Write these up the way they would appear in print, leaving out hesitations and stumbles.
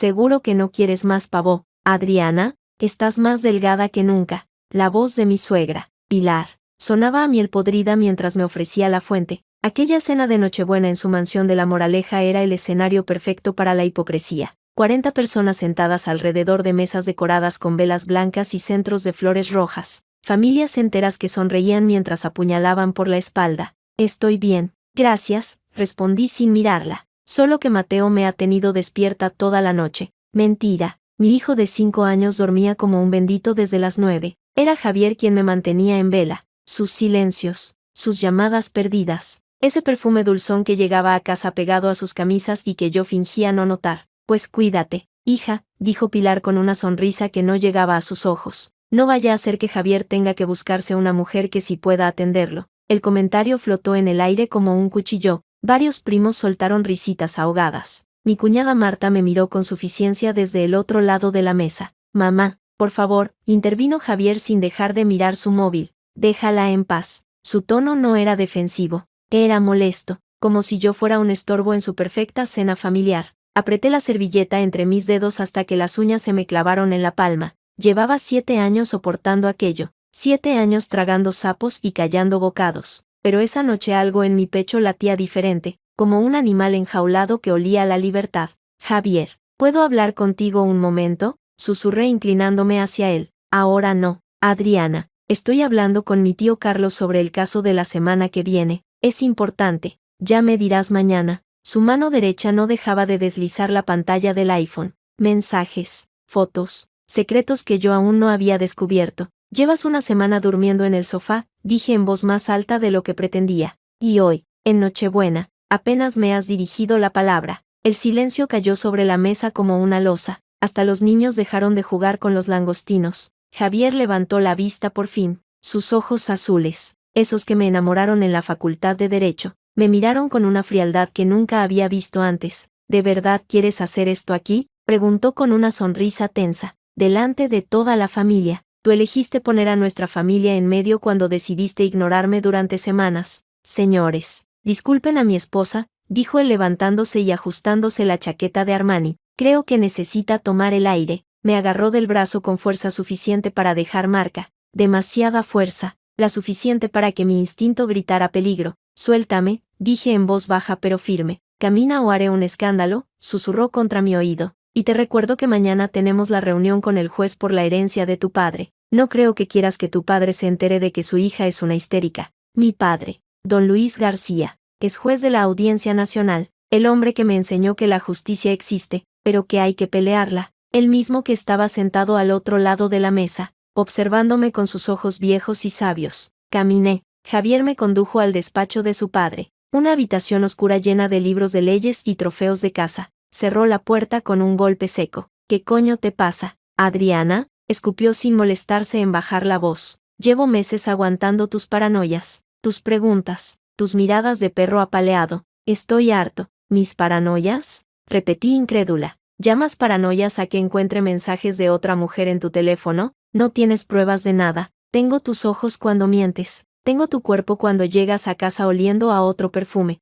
Seguro que no quieres más pavo, Adriana, estás más delgada que nunca. La voz de mi suegra, Pilar, sonaba a miel podrida mientras me ofrecía la fuente. Aquella cena de Nochebuena en su mansión de La Moraleja era el escenario perfecto para la hipocresía. 40 personas sentadas alrededor de mesas decoradas con velas blancas y centros de flores rojas. Familias enteras que sonreían mientras apuñalaban por la espalda. Estoy bien, gracias, respondí sin mirarla. Solo que Mateo me ha tenido despierta toda la noche. Mentira, mi hijo de 5 años dormía como un bendito desde las 9. Era Javier quien me mantenía en vela. Sus silencios, sus llamadas perdidas, ese perfume dulzón que llegaba a casa pegado a sus camisas y que yo fingía no notar. Pues cuídate, hija, dijo Pilar con una sonrisa que no llegaba a sus ojos. No vaya a ser que Javier tenga que buscarse una mujer que sí pueda atenderlo. El comentario flotó en el aire como un cuchillo. Varios primos soltaron risitas ahogadas. Mi cuñada Marta me miró con suficiencia desde el otro lado de la mesa. Mamá, por favor, intervino Javier sin dejar de mirar su móvil. Déjala en paz. Su tono no era defensivo, era molesto, como si yo fuera un estorbo en su perfecta cena familiar. Apreté la servilleta entre mis dedos hasta que las uñas se me clavaron en la palma. Llevaba 7 años soportando aquello, 7 años tragando sapos y callando bocados. Pero esa noche algo en mi pecho latía diferente, como un animal enjaulado que olía a la libertad. Javier, ¿puedo hablar contigo un momento? Susurré inclinándome hacia él. Ahora no, Adriana, estoy hablando con mi tío Carlos sobre el caso de la semana que viene. Es importante, ya me dirás mañana. Su mano derecha no dejaba de deslizar la pantalla del iPhone. Mensajes, fotos, secretos que yo aún no había descubierto. Llevas una semana durmiendo en el sofá, dije en voz más alta de lo que pretendía. Y hoy, en Nochebuena, apenas me has dirigido la palabra. El silencio cayó sobre la mesa como una losa. Hasta los niños dejaron de jugar con los langostinos. Javier levantó la vista por fin. Sus ojos azules, esos que me enamoraron en la facultad de Derecho, me miraron con una frialdad que nunca había visto antes. ¿De verdad quieres hacer esto aquí?, preguntó con una sonrisa tensa. Delante de toda la familia. Tú elegiste poner a nuestra familia en medio cuando decidiste ignorarme durante semanas. Señores, disculpen a mi esposa, dijo él levantándose y ajustándose la chaqueta de Armani. Creo que necesita tomar el aire. Me agarró del brazo con fuerza suficiente para dejar marca. Demasiada fuerza, la suficiente para que mi instinto gritara peligro. Suéltame, dije en voz baja pero firme. Camina o haré un escándalo, susurró contra mi oído. Y te recuerdo que mañana tenemos la reunión con el juez por la herencia de tu padre. No creo que quieras que tu padre se entere de que su hija es una histérica. Mi padre, don Luis García, es juez de la Audiencia Nacional, el hombre que me enseñó que la justicia existe, pero que hay que pelearla. El mismo que estaba sentado al otro lado de la mesa, observándome con sus ojos viejos y sabios. Caminé. Javier me condujo al despacho de su padre, una habitación oscura llena de libros de leyes y trofeos de caza. Cerró la puerta con un golpe seco. ¿Qué coño te pasa, Adriana?, escupió sin molestarse en bajar la voz. Llevo meses aguantando tus paranoias, tus preguntas, tus miradas de perro apaleado. Estoy harto. ¿Mis paranoias?, repetí incrédula. ¿Llamas paranoias a que encuentre mensajes de otra mujer en tu teléfono? No tienes pruebas de nada. Tengo tus ojos cuando mientes. Tengo tu cuerpo cuando llegas a casa oliendo a otro perfume.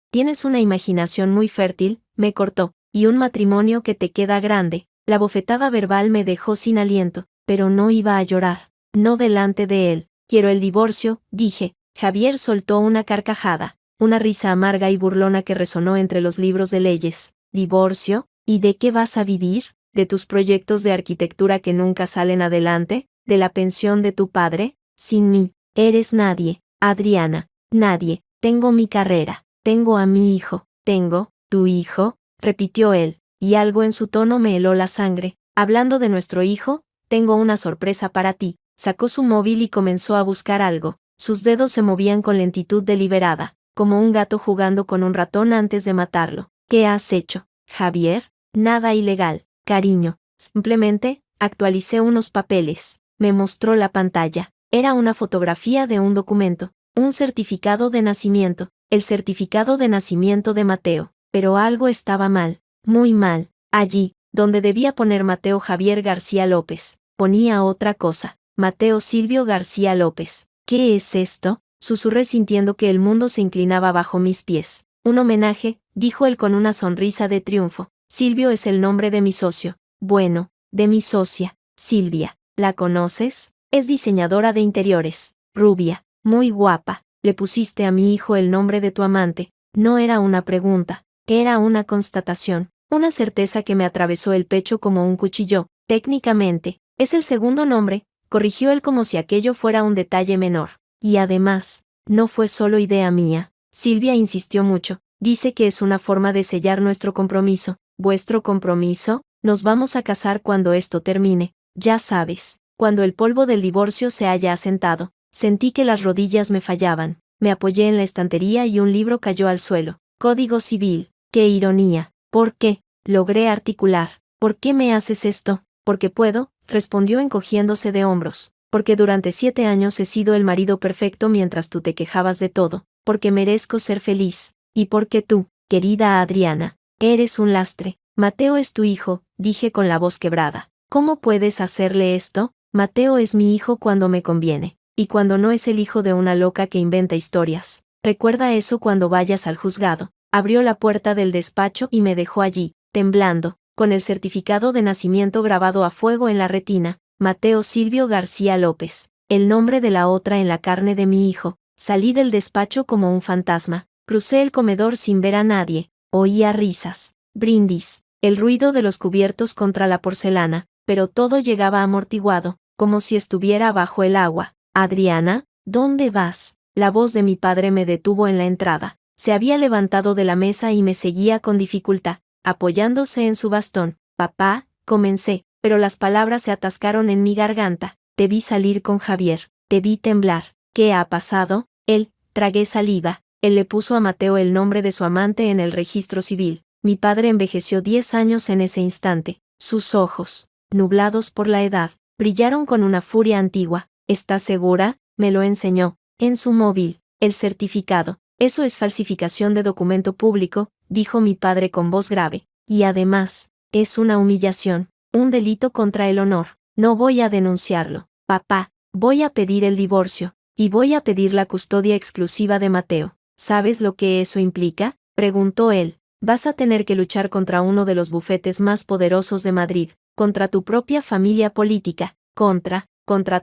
Tienes una imaginación muy fértil, me cortó, y un matrimonio que te queda grande. La bofetada verbal me dejó sin aliento, pero no iba a llorar. No delante de él. Quiero el divorcio, dije. Javier soltó una carcajada, una risa amarga y burlona que resonó entre los libros de leyes. ¿Divorcio? ¿Y de qué vas a vivir? ¿De tus proyectos de arquitectura que nunca salen adelante? ¿De la pensión de tu padre? Sin mí, eres nadie, Adriana, nadie. Tengo mi carrera, tengo a mi hijo, ¿tu hijo?, repitió él, y algo en su tono me heló la sangre. Hablando de nuestro hijo, tengo una sorpresa para ti. Sacó su móvil y comenzó a buscar algo. Sus dedos se movían con lentitud deliberada, como un gato jugando con un ratón antes de matarlo. ¿Qué has hecho, Javier? Nada ilegal, cariño. Simplemente, actualicé unos papeles. Me mostró la pantalla. Era una fotografía de un documento, un certificado de nacimiento, el certificado de nacimiento de Mateo. Pero algo estaba mal, muy mal. Allí, donde debía poner Mateo Javier García López, ponía otra cosa. Mateo Silvio García López. ¿Qué es esto?, susurré sintiendo que el mundo se inclinaba bajo mis pies. Un homenaje, dijo él con una sonrisa de triunfo. Silvio es el nombre de mi socio. Bueno, de mi socia, Silvia. ¿La conoces? Es diseñadora de interiores. Rubia, muy guapa. Le pusiste a mi hijo el nombre de tu amante. No era una pregunta, era una constatación, una certeza que me atravesó el pecho como un cuchillo. Técnicamente, es el segundo nombre, corrigió él como si aquello fuera un detalle menor. Y además, no fue solo idea mía. Silvia insistió mucho. Dice que es una forma de sellar nuestro compromiso. ¿Vuestro compromiso? Nos vamos a casar cuando esto termine. Ya sabes, cuando el polvo del divorcio se haya asentado. Sentí que las rodillas me fallaban. Me apoyé en la estantería y un libro cayó al suelo. Código Civil. ¡Qué ironía! ¿Por qué? Logré articular. ¿Por qué me haces esto? Porque puedo, respondió encogiéndose de hombros. Porque durante 7 años he sido el marido perfecto mientras tú te quejabas de todo. Porque merezco ser feliz. Y porque tú, querida Adriana, eres un lastre. Mateo es tu hijo, dije con la voz quebrada. ¿Cómo puedes hacerle esto? Mateo es mi hijo cuando me conviene. Y cuando no es el hijo de una loca que inventa historias. Recuerda eso cuando vayas al juzgado. Abrió la puerta del despacho y me dejó allí, temblando, con el certificado de nacimiento grabado a fuego en la retina. Mateo Silvio García López. El nombre de la otra en la carne de mi hijo. Salí del despacho como un fantasma. Crucé el comedor sin ver a nadie. Oía risas, brindis, el ruido de los cubiertos contra la porcelana, pero todo llegaba amortiguado, como si estuviera bajo el agua. Adriana, ¿dónde vas? La voz de mi padre me detuvo en la entrada. Se había levantado de la mesa y me seguía con dificultad, apoyándose en su bastón. Papá, comencé, pero las palabras se atascaron en mi garganta. Te vi salir con Javier, te vi temblar. ¿Qué ha pasado? Él, tragué saliva. Él le puso a Mateo el nombre de su amante en el registro civil. Mi padre envejeció 10 años en ese instante. Sus ojos, nublados por la edad, brillaron con una furia antigua. ¿Estás segura? Me lo enseñó. En su móvil, el certificado. Eso es falsificación de documento público, dijo mi padre con voz grave. Y además, es una humillación, un delito contra el honor. No voy a denunciarlo. Papá, voy a pedir el divorcio, y voy a pedir la custodia exclusiva de Mateo. ¿Sabes lo que eso implica? Preguntó él. Vas a tener que luchar contra uno de los bufetes más poderosos de Madrid, contra tu propia familia política, contra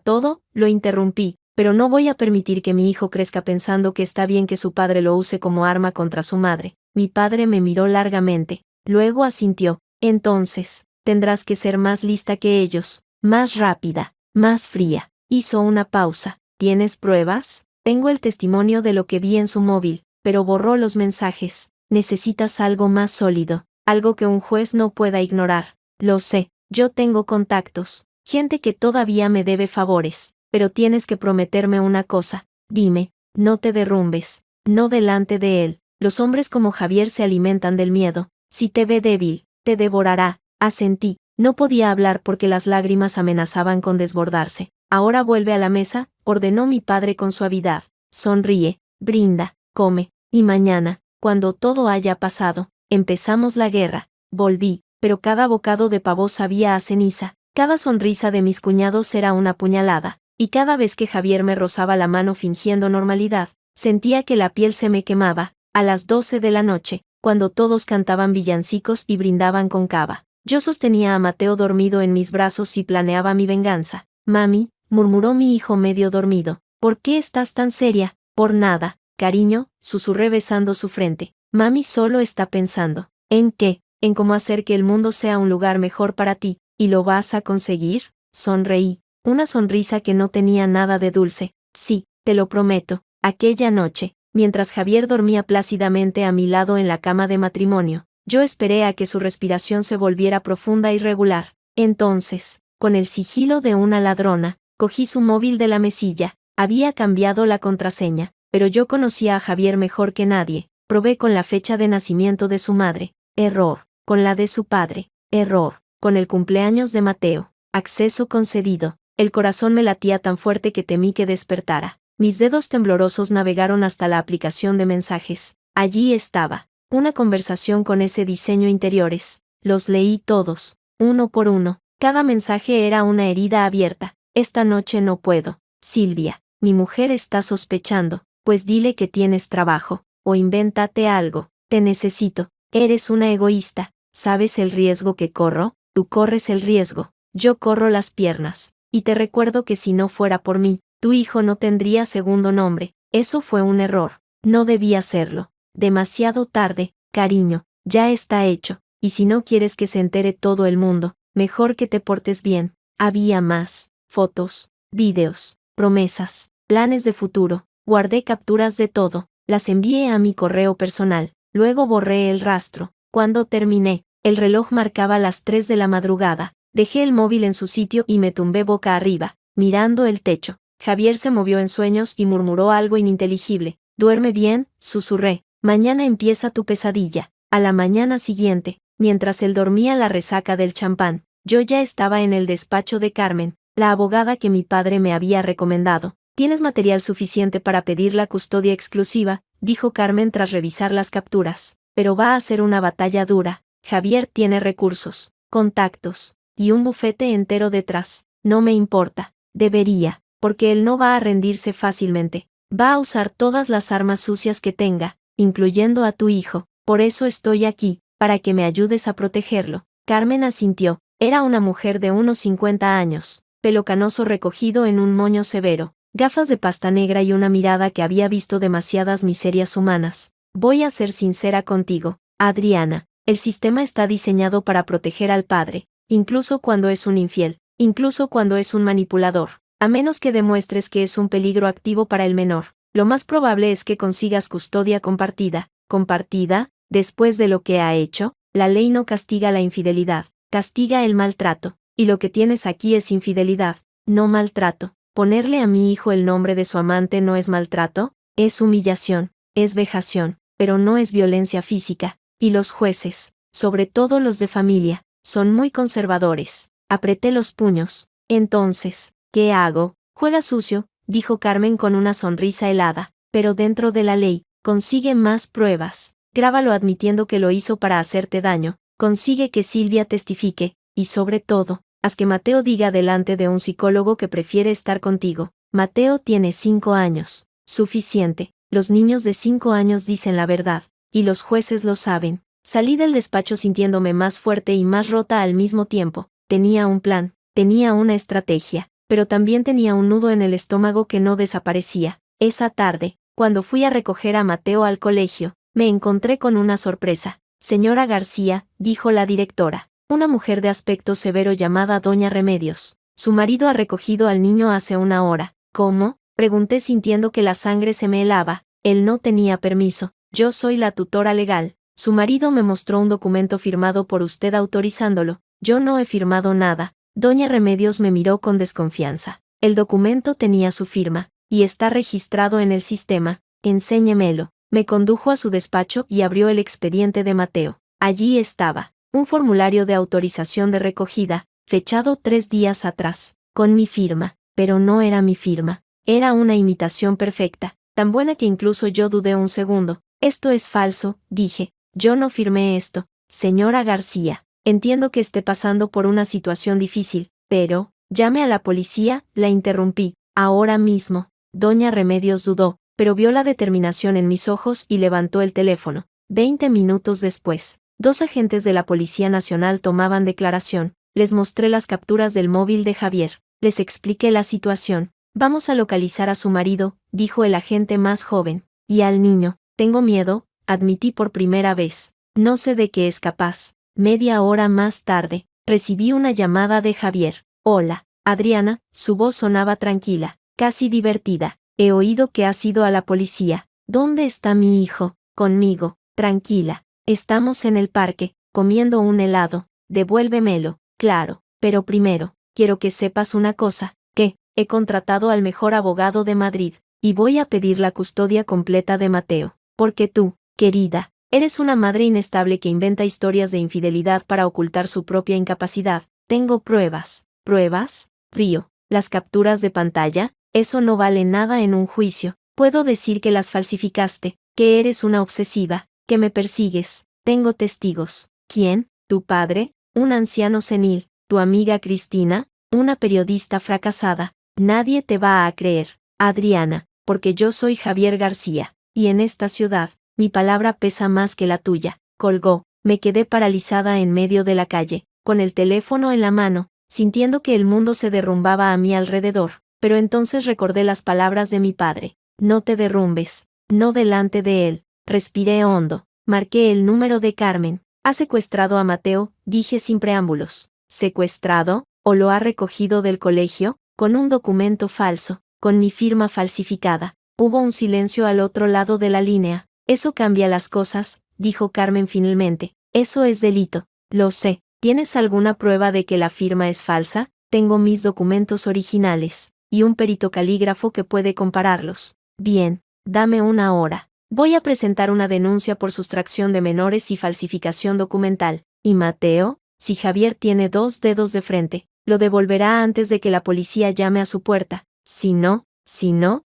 todo, lo interrumpí, pero no voy a permitir que mi hijo crezca pensando que está bien que su padre lo use como arma contra su madre. Mi padre me miró largamente, luego asintió. Entonces, tendrás que ser más lista que ellos, más rápida, más fría. Hizo una pausa. ¿Tienes pruebas? Tengo el testimonio de lo que vi en su móvil, pero borró los mensajes. Necesitas algo más sólido, algo que un juez no pueda ignorar. Lo sé, yo tengo contactos, gente que todavía me debe favores, pero tienes que prometerme una cosa. Dime, no te derrumbes, no delante de él. Los hombres como Javier se alimentan del miedo. Si te ve débil, te devorará. Asentí. No podía hablar porque las lágrimas amenazaban con desbordarse. Ahora vuelve a la mesa, ordenó mi padre con suavidad. Sonríe, brinda, come, y mañana, cuando todo haya pasado, empezamos la guerra. Volví, pero cada bocado de pavo sabía a ceniza, cada sonrisa de mis cuñados era una puñalada, y cada vez que Javier me rozaba la mano fingiendo normalidad, sentía que la piel se me quemaba. A las 12 de la noche, cuando todos cantaban villancicos y brindaban con cava, yo sostenía a Mateo dormido en mis brazos y planeaba mi venganza. Mami, murmuró mi hijo medio dormido, ¿por qué estás tan seria? Por nada, cariño, susurré besando su frente. Mami solo está pensando. ¿En qué? En cómo hacer que el mundo sea un lugar mejor para ti. ¿Y lo vas a conseguir? Sonreí, una sonrisa que no tenía nada de dulce. Sí, te lo prometo. Aquella noche, mientras Javier dormía plácidamente a mi lado en la cama de matrimonio, yo esperé a que su respiración se volviera profunda y regular. Entonces, con el sigilo de una ladrona, cogí su móvil de la mesilla. Había cambiado la contraseña, pero yo conocía a Javier mejor que nadie. Probé con la fecha de nacimiento de su madre. Error. Con la de su padre. Error. Con el cumpleaños de Mateo. Acceso concedido. El corazón me latía tan fuerte que temí que despertara. Mis dedos temblorosos navegaron hasta la aplicación de mensajes. Allí estaba. Una conversación con ese diseño interiores. Los leí todos, uno por uno. Cada mensaje era una herida abierta. Esta noche no puedo. Silvia, mi mujer está sospechando. Pues dile que tienes trabajo. O invéntate algo. Te necesito. Eres una egoísta. ¿Sabes el riesgo que corro? Tú corres el riesgo. Yo corro las piernas. Y te recuerdo que si no fuera por mí, tu hijo no tendría segundo nombre. Eso fue un error. No debía hacerlo. Demasiado tarde, cariño. Ya está hecho. Y si no quieres que se entere todo el mundo, mejor que te portes bien. Había más. Fotos, videos, promesas, planes de futuro. Guardé capturas de todo. Las envié a mi correo personal. Luego borré el rastro. Cuando terminé, el reloj marcaba las 3 de la madrugada. Dejé el móvil en su sitio y me tumbé boca arriba, mirando el techo. Javier se movió en sueños y murmuró algo ininteligible. Duerme bien, susurré. Mañana empieza tu pesadilla. A la mañana siguiente, mientras él dormía la resaca del champán, yo ya estaba en el despacho de Carmen, la abogada que mi padre me había recomendado. ¿Tienes material suficiente para pedir la custodia exclusiva?, dijo Carmen tras revisar las capturas. Pero va a ser una batalla dura. Javier tiene recursos, contactos, y un bufete entero detrás. No me importa. Debería, porque él no va a rendirse fácilmente. Va a usar todas las armas sucias que tenga, incluyendo a tu hijo. Por eso estoy aquí, para que me ayudes a protegerlo. Carmen asintió. Era una mujer de unos 50 años, pelo canoso recogido en un moño severo, gafas de pasta negra y una mirada que había visto demasiadas miserias humanas. Voy a ser sincera contigo, Adriana. El sistema está diseñado para proteger al padre, incluso cuando es un infiel, incluso cuando es un manipulador, a menos que demuestres que es un peligro activo para el menor. Lo más probable es que consigas custodia compartida. ¿Compartida? Después de lo que ha hecho, la ley no castiga la infidelidad, castiga el maltrato, y lo que tienes aquí es infidelidad, no maltrato. ¿Ponerle a mi hijo el nombre de su amante no es maltrato? Es humillación, es vejación, pero no es violencia física. Y los jueces, sobre todo los de familia, son muy conservadores. Apreté los puños. Entonces, ¿qué hago? Juega sucio, dijo Carmen con una sonrisa helada, pero dentro de la ley, consigue más pruebas. Grábalo admitiendo que lo hizo para hacerte daño, consigue que Silvia testifique, y sobre todo, haz que Mateo diga delante de un psicólogo que prefiere estar contigo. Mateo tiene 5 años. Suficiente. Los niños de 5 años dicen la verdad. Y los jueces lo saben. Salí del despacho sintiéndome más fuerte y más rota al mismo tiempo. Tenía un plan, tenía una estrategia, pero también tenía un nudo en el estómago que no desaparecía. Esa tarde, cuando fui a recoger a Mateo al colegio, me encontré con una sorpresa. Señora García, dijo la directora, una mujer de aspecto severo llamada Doña Remedios. Su marido ha recogido al niño hace una hora. ¿Cómo?, pregunté sintiendo que la sangre se me helaba. Él no tenía permiso. Yo soy la tutora legal. Su marido me mostró un documento firmado por usted autorizándolo. Yo no he firmado nada. Doña Remedios me miró con desconfianza. El documento tenía su firma, y está registrado en el sistema. Enséñemelo. Me condujo a su despacho y abrió el expediente de Mateo. Allí estaba, un formulario de autorización de recogida, fechado 3 días atrás, con mi firma, pero no era mi firma. Era una imitación perfecta, tan buena que incluso yo dudé un segundo. Esto es falso, dije. Yo no firmé esto. Señora García, entiendo que esté pasando por una situación difícil, pero, llame a la policía, la interrumpí. Ahora mismo. Doña Remedios dudó, pero vio la determinación en mis ojos y levantó el teléfono. 20 minutos después, 2 agentes de la Policía Nacional tomaban declaración. Les mostré las capturas del móvil de Javier. Les expliqué la situación. Vamos a localizar a su marido, dijo el agente más joven. Y al niño. Tengo miedo, admití por primera vez. No sé de qué es capaz. Media hora más tarde, recibí una llamada de Javier. Hola, Adriana, su voz sonaba tranquila, casi divertida. He oído que has ido a la policía. ¿Dónde está mi hijo? Conmigo. Tranquila. Estamos en el parque, comiendo un helado. Devuélvemelo. Claro, pero primero, quiero que sepas una cosa, que he contratado al mejor abogado de Madrid, y voy a pedir la custodia completa de Mateo. Porque tú, querida, eres una madre inestable que inventa historias de infidelidad para ocultar su propia incapacidad. Tengo pruebas. ¿Pruebas? Río. ¿Las capturas de pantalla? Eso no vale nada en un juicio. Puedo decir que las falsificaste, que eres una obsesiva, que me persigues. Tengo testigos. ¿Quién? ¿Tu padre? Un anciano senil. ¿Tu amiga Cristina? Una periodista fracasada. Nadie te va a creer, Adriana, porque yo soy Javier García. Y en esta ciudad, mi palabra pesa más que la tuya. Colgó. Me quedé paralizada en medio de la calle, con el teléfono en la mano, sintiendo que el mundo se derrumbaba a mi alrededor, pero entonces recordé las palabras de mi padre. No te derrumbes, no delante de él. Respiré hondo, marqué el número de Carmen. ¿Ha secuestrado a Mateo?, dije sin preámbulos. ¿Secuestrado? ¿O lo ha recogido del colegio? Con un documento falso, con mi firma falsificada. Hubo un silencio al otro lado de la línea. Eso cambia las cosas, dijo Carmen finalmente. Eso es delito. Lo sé. ¿Tienes alguna prueba de que la firma es falsa? Tengo mis documentos originales, y un perito calígrafo que puede compararlos. Bien, dame una hora. Voy a presentar una denuncia por sustracción de menores y falsificación documental. ¿Y Mateo? Si Javier tiene 2 dedos de frente, lo devolverá antes de que la policía llame a su puerta. Si no,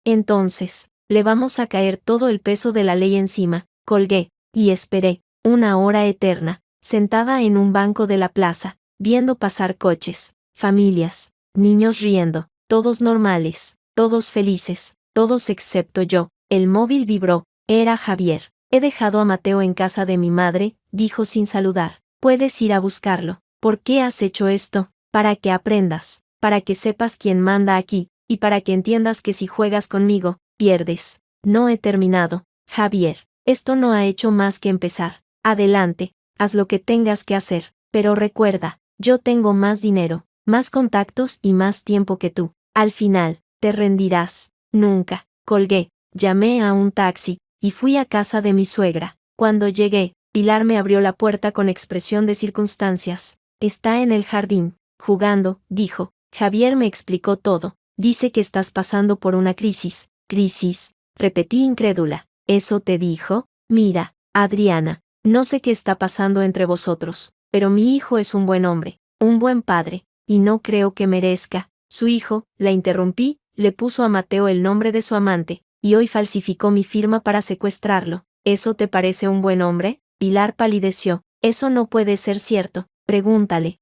entonces, le vamos a caer todo el peso de la ley encima. Colgué, y esperé, una hora eterna, sentada en un banco de la plaza, viendo pasar coches, familias, niños riendo, todos normales, todos felices, todos excepto yo. El móvil vibró, era Javier. He dejado a Mateo en casa de mi madre, dijo sin saludar. Puedes ir a buscarlo. ¿Por qué has hecho esto? Para que aprendas, para que sepas quién manda aquí, y para que entiendas que si juegas conmigo, pierdes. No he terminado, Javier. Esto no ha hecho más que empezar. Adelante, haz lo que tengas que hacer, pero recuerda, yo tengo más dinero, más contactos y más tiempo que tú. Al final, te rendirás. Nunca. Colgué, llamé a un taxi, y fui a casa de mi suegra. Cuando llegué, Pilar me abrió la puerta con expresión de circunstancias. Está en el jardín, jugando, dijo. Javier me explicó todo. Dice que estás pasando por una crisis. ¿Crisis? Repetí incrédula. ¿Eso te dijo? Mira, Adriana, no sé qué está pasando entre vosotros, pero mi hijo es un buen hombre, un buen padre, y no creo que merezca. Su hijo, la interrumpí, le puso a Mateo el nombre de su amante, y hoy falsificó mi firma para secuestrarlo. ¿Eso te parece un buen hombre? Pilar palideció. Eso no puede ser cierto. Pregúntale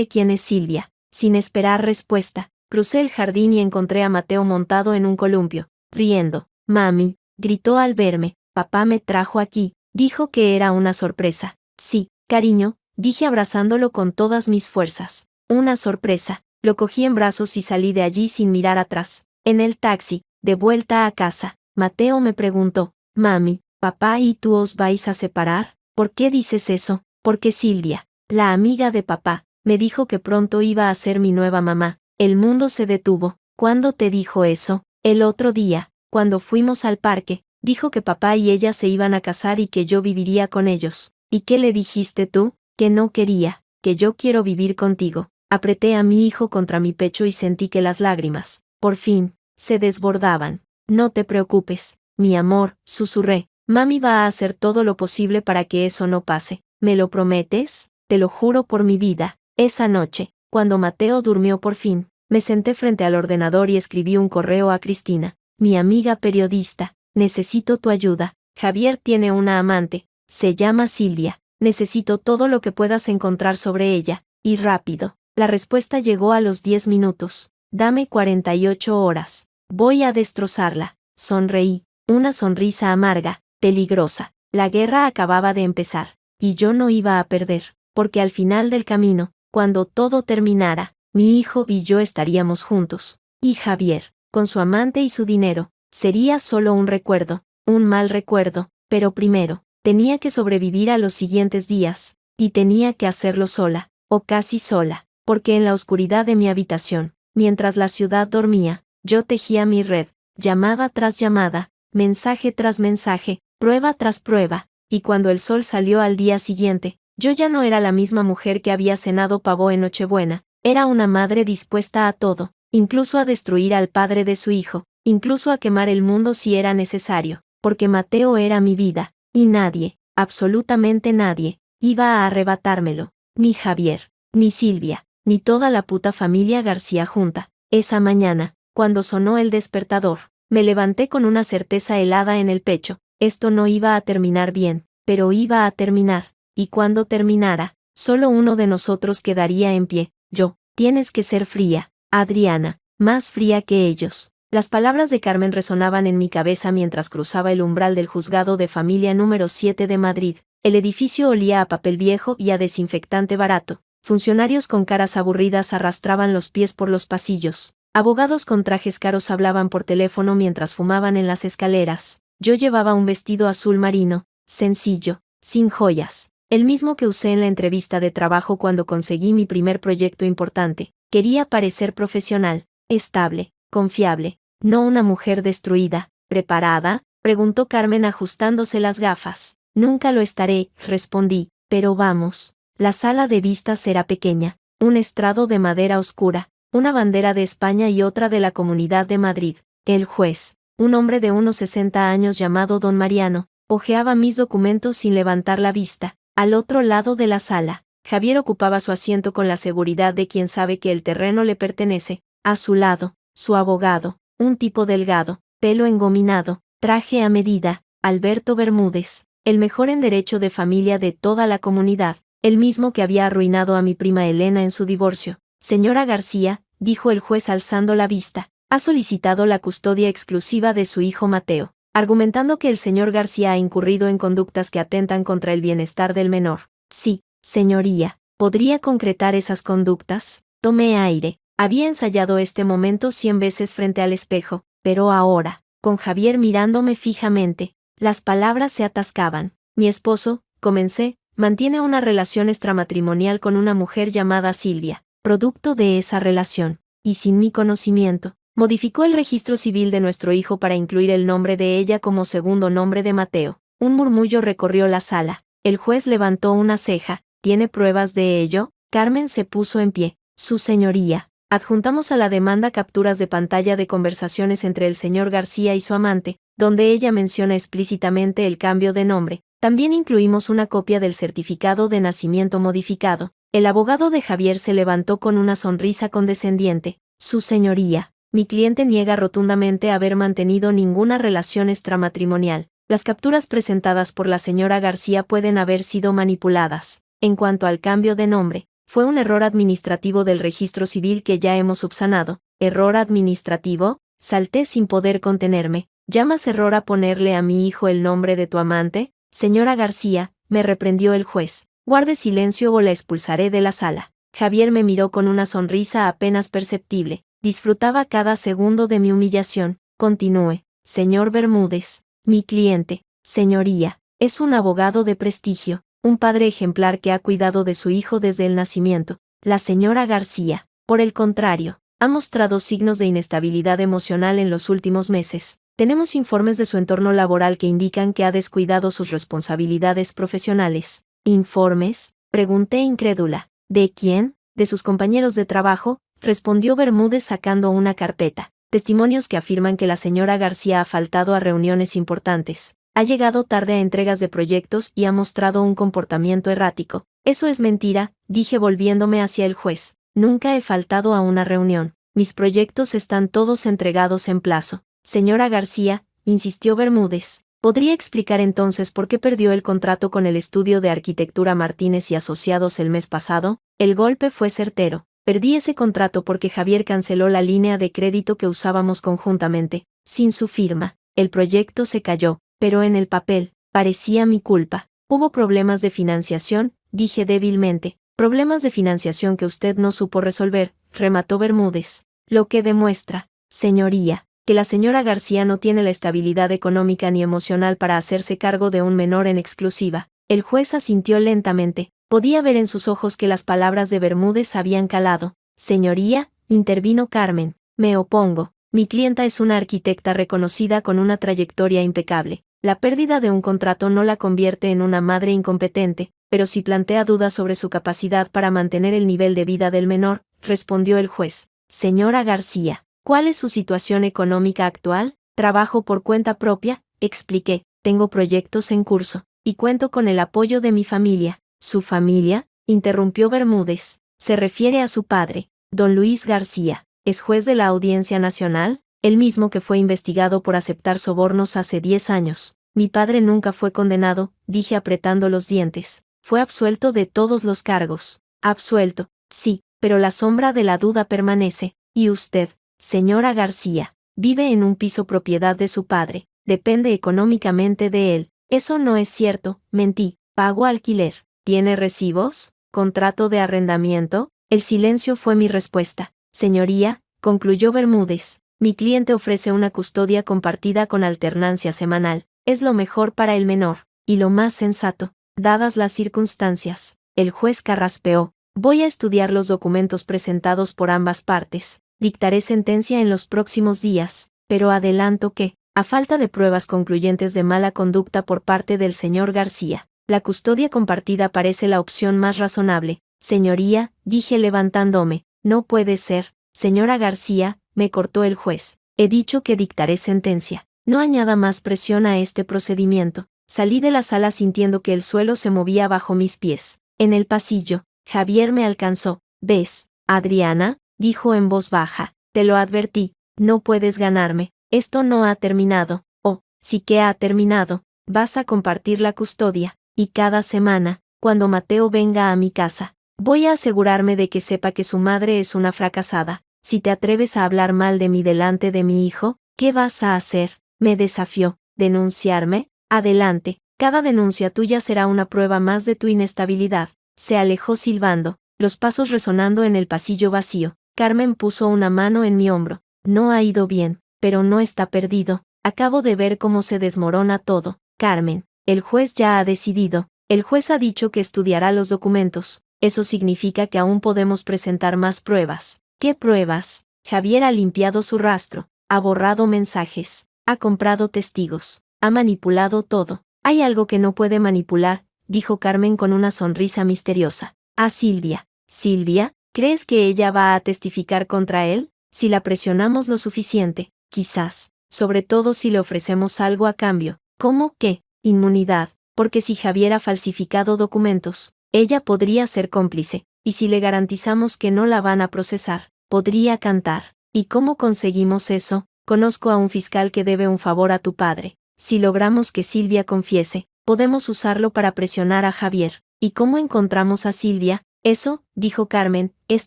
quién es Silvia. Sin esperar respuesta, crucé el jardín y encontré a Mateo montado en un columpio, riendo. Mami, gritó al verme, papá me trajo aquí, dijo que era una sorpresa. Sí, cariño, dije abrazándolo con todas mis fuerzas. Una sorpresa. Lo cogí en brazos y salí de allí sin mirar atrás. En el taxi, de vuelta a casa, Mateo me preguntó, mami, ¿papá y tú os vais a separar? ¿Por qué dices eso? Porque Silvia, la amiga de papá, me dijo que pronto iba a ser mi nueva mamá. El mundo se detuvo. ¿Cuándo te dijo eso? El otro día, cuando fuimos al parque, dijo que papá y ella se iban a casar y que yo viviría con ellos. ¿Y qué le dijiste tú? Que no quería, que yo quiero vivir contigo. Apreté a mi hijo contra mi pecho y sentí que las lágrimas, por fin, se desbordaban. No te preocupes, mi amor, susurré. Mami va a hacer todo lo posible para que eso no pase. ¿Me lo prometes? Te lo juro por mi vida. Esa noche, cuando Mateo durmió por fin, me senté frente al ordenador y escribí un correo a Cristina, mi amiga periodista. Necesito tu ayuda. Javier tiene una amante, se llama Silvia. Necesito todo lo que puedas encontrar sobre ella, y rápido. La respuesta llegó a los 10 minutos. Dame 48 horas. Voy a destrozarla. Sonreí. Una sonrisa amarga, peligrosa. La guerra acababa de empezar, y yo no iba a perder, porque al final del camino, cuando todo terminara, mi hijo y yo estaríamos juntos. Y Javier, con su amante y su dinero, sería solo un recuerdo, un mal recuerdo, pero primero, tenía que sobrevivir a los siguientes días, y tenía que hacerlo sola, o casi sola, porque en la oscuridad de mi habitación, mientras la ciudad dormía, yo tejía mi red, llamada tras llamada, mensaje tras mensaje, prueba tras prueba, y cuando el sol salió al día siguiente, yo ya no era la misma mujer que había cenado pavo en Nochebuena, era una madre dispuesta a todo, incluso a destruir al padre de su hijo, incluso a quemar el mundo si era necesario, porque Mateo era mi vida, y nadie, absolutamente nadie, iba a arrebatármelo, ni Javier, ni Silvia, ni toda la puta familia García junta. Esa mañana, cuando sonó el despertador, me levanté con una certeza helada en el pecho. Esto no iba a terminar bien, pero iba a terminar, y cuando terminara, solo uno de nosotros quedaría en pie. Yo. Tienes que ser fría, Adriana, más fría que ellos. Las palabras de Carmen resonaban en mi cabeza mientras cruzaba el umbral del juzgado de familia número 7 de Madrid. El edificio olía a papel viejo y a desinfectante barato. Funcionarios con caras aburridas arrastraban los pies por los pasillos. Abogados con trajes caros hablaban por teléfono mientras fumaban en las escaleras. Yo llevaba un vestido azul marino, sencillo, sin joyas, el mismo que usé en la entrevista de trabajo cuando conseguí mi primer proyecto importante. Quería parecer profesional, estable, confiable, no una mujer destruida. ¿Preparada?, preguntó Carmen ajustándose las gafas. Nunca lo estaré, respondí, pero vamos. La sala de vistas era pequeña, un estrado de madera oscura, una bandera de España y otra de la Comunidad de Madrid. El juez, un hombre de unos 60 años llamado don Mariano, hojeaba mis documentos sin levantar la vista. Al otro lado de la sala, Javier ocupaba su asiento con la seguridad de quien sabe que el terreno le pertenece. A su lado, su abogado, un tipo delgado, pelo engominado, traje a medida, Alberto Bermúdez, el mejor en derecho de familia de toda la comunidad, el mismo que había arruinado a mi prima Elena en su divorcio. Señora García, dijo el juez alzando la vista, ha solicitado la custodia exclusiva de su hijo Mateo, argumentando que el señor García ha incurrido en conductas que atentan contra el bienestar del menor. Sí, señoría, ¿podría concretar esas conductas? Tomé aire. Había ensayado este momento 100 veces frente al espejo, pero ahora, con Javier mirándome fijamente, las palabras se atascaban. Mi esposo, comencé, mantiene una relación extramatrimonial con una mujer llamada Silvia, producto de esa relación, y sin mi conocimiento, modificó el registro civil de nuestro hijo para incluir el nombre de ella como segundo nombre de Mateo. Un murmullo recorrió la sala. El juez levantó una ceja. ¿Tiene pruebas de ello? Carmen se puso en pie. Su señoría. Adjuntamos a la demanda capturas de pantalla de conversaciones entre el señor García y su amante, donde ella menciona explícitamente el cambio de nombre. También incluimos una copia del certificado de nacimiento modificado. El abogado de Javier se levantó con una sonrisa condescendiente. Su señoría, mi cliente niega rotundamente haber mantenido ninguna relación extramatrimonial. Las capturas presentadas por la señora García pueden haber sido manipuladas. En cuanto al cambio de nombre, fue un error administrativo del registro civil que ya hemos subsanado. ¿Error administrativo? Salté sin poder contenerme. ¿Llamas error a ponerle a mi hijo el nombre de tu amante? Señora García, me reprendió el juez. Guarde silencio o la expulsaré de la sala. Javier me miró con una sonrisa apenas perceptible. Disfrutaba cada segundo de mi humillación. Continué. Señor Bermúdez, mi cliente, señoría, es un abogado de prestigio, un padre ejemplar que ha cuidado de su hijo desde el nacimiento. La señora García, por el contrario, ha mostrado signos de inestabilidad emocional en los últimos meses. Tenemos informes de su entorno laboral que indican que ha descuidado sus responsabilidades profesionales. ¿Informes?, pregunté incrédula. ¿De quién? De sus compañeros de trabajo, respondió Bermúdez sacando una carpeta. Testimonios que afirman que la señora García ha faltado a reuniones importantes, ha llegado tarde a entregas de proyectos y ha mostrado un comportamiento errático. Eso es mentira, dije volviéndome hacia el juez. Nunca he faltado a una reunión. Mis proyectos están todos entregados en plazo. Señora García, insistió Bermúdez, ¿podría explicar entonces por qué perdió el contrato con el estudio de arquitectura Martínez y Asociados el mes pasado? El golpe fue certero. Perdí ese contrato porque Javier canceló la línea de crédito que usábamos conjuntamente. Sin su firma, el proyecto se cayó, pero en el papel, parecía mi culpa. Hubo problemas de financiación, dije débilmente. Problemas de financiación que usted no supo resolver, remató Bermúdez. Lo que demuestra, señoría, que la señora García no tiene la estabilidad económica ni emocional para hacerse cargo de un menor en exclusiva. El juez asintió lentamente. Podía ver en sus ojos que las palabras de Bermúdez habían calado. Señoría, intervino Carmen, me opongo. Mi clienta es una arquitecta reconocida con una trayectoria impecable. La pérdida de un contrato no la convierte en una madre incompetente, pero sí plantea dudas sobre su capacidad para mantener el nivel de vida del menor, respondió el juez. Señora García, ¿cuál es su situación económica actual? Trabajo por cuenta propia, expliqué. Tengo proyectos en curso, y cuento con el apoyo de mi familia. ¿Su familia?, interrumpió Bermúdez. Se refiere a su padre, don Luis García. ¿Es juez de la Audiencia Nacional? El mismo que fue investigado por aceptar sobornos hace 10 años. Mi padre nunca fue condenado, dije apretando los dientes. Fue absuelto de todos los cargos. Absuelto, sí, pero la sombra de la duda permanece. ¿Y usted, señora García, vive en un piso propiedad de su padre? Depende económicamente de él. Eso no es cierto, mentí. Pago alquiler. ¿Tiene recibos? ¿Contrato de arrendamiento? El silencio fue mi respuesta. Señoría, concluyó Bermúdez, mi cliente ofrece una custodia compartida con alternancia semanal. Es lo mejor para el menor, y lo más sensato, dadas las circunstancias. El juez carraspeó. Voy a estudiar los documentos presentados por ambas partes. Dictaré sentencia en los próximos días, pero adelanto que, a falta de pruebas concluyentes de mala conducta por parte del señor García, la custodia compartida parece la opción más razonable. Señoría, dije levantándome. No puede ser, señora García, me cortó el juez. He dicho que dictaré sentencia. No añada más presión a este procedimiento. Salí de la sala sintiendo que el suelo se movía bajo mis pies. En el pasillo, Javier me alcanzó. ¿Ves, Adriana?, dijo en voz baja. Te lo advertí, no puedes ganarme. Esto no ha terminado. Oh, sí que ha terminado. Vas a compartir la custodia. Y cada semana, cuando Mateo venga a mi casa, voy a asegurarme de que sepa que su madre es una fracasada. Si te atreves a hablar mal de mí delante de mi hijo, ¿qué vas a hacer? Me desafió. ¿Denunciarme? Adelante. Cada denuncia tuya será una prueba más de tu inestabilidad. Se alejó silbando, los pasos resonando en el pasillo vacío. Carmen puso una mano en mi hombro. No ha ido bien, pero no está perdido. Acabo de ver cómo se desmorona todo. Carmen, el juez ya ha decidido. El juez ha dicho que estudiará los documentos. Eso significa que aún podemos presentar más pruebas. ¿Qué pruebas? Javier ha limpiado su rastro, ha borrado mensajes, ha comprado testigos, ha manipulado todo. Hay algo que no puede manipular, dijo Carmen con una sonrisa misteriosa. A Silvia. ¿Silvia? ¿Crees que ella va a testificar contra él? Si la presionamos lo suficiente, quizás, sobre todo si le ofrecemos algo a cambio. ¿Cómo qué? Inmunidad, porque si Javier ha falsificado documentos, ella podría ser cómplice, y si le garantizamos que no la van a procesar, podría cantar. ¿Y cómo conseguimos eso? Conozco a un fiscal que debe un favor a tu padre. Si logramos que Silvia confiese, podemos usarlo para presionar a Javier. ¿Y cómo encontramos a Silvia? Eso, dijo Carmen, es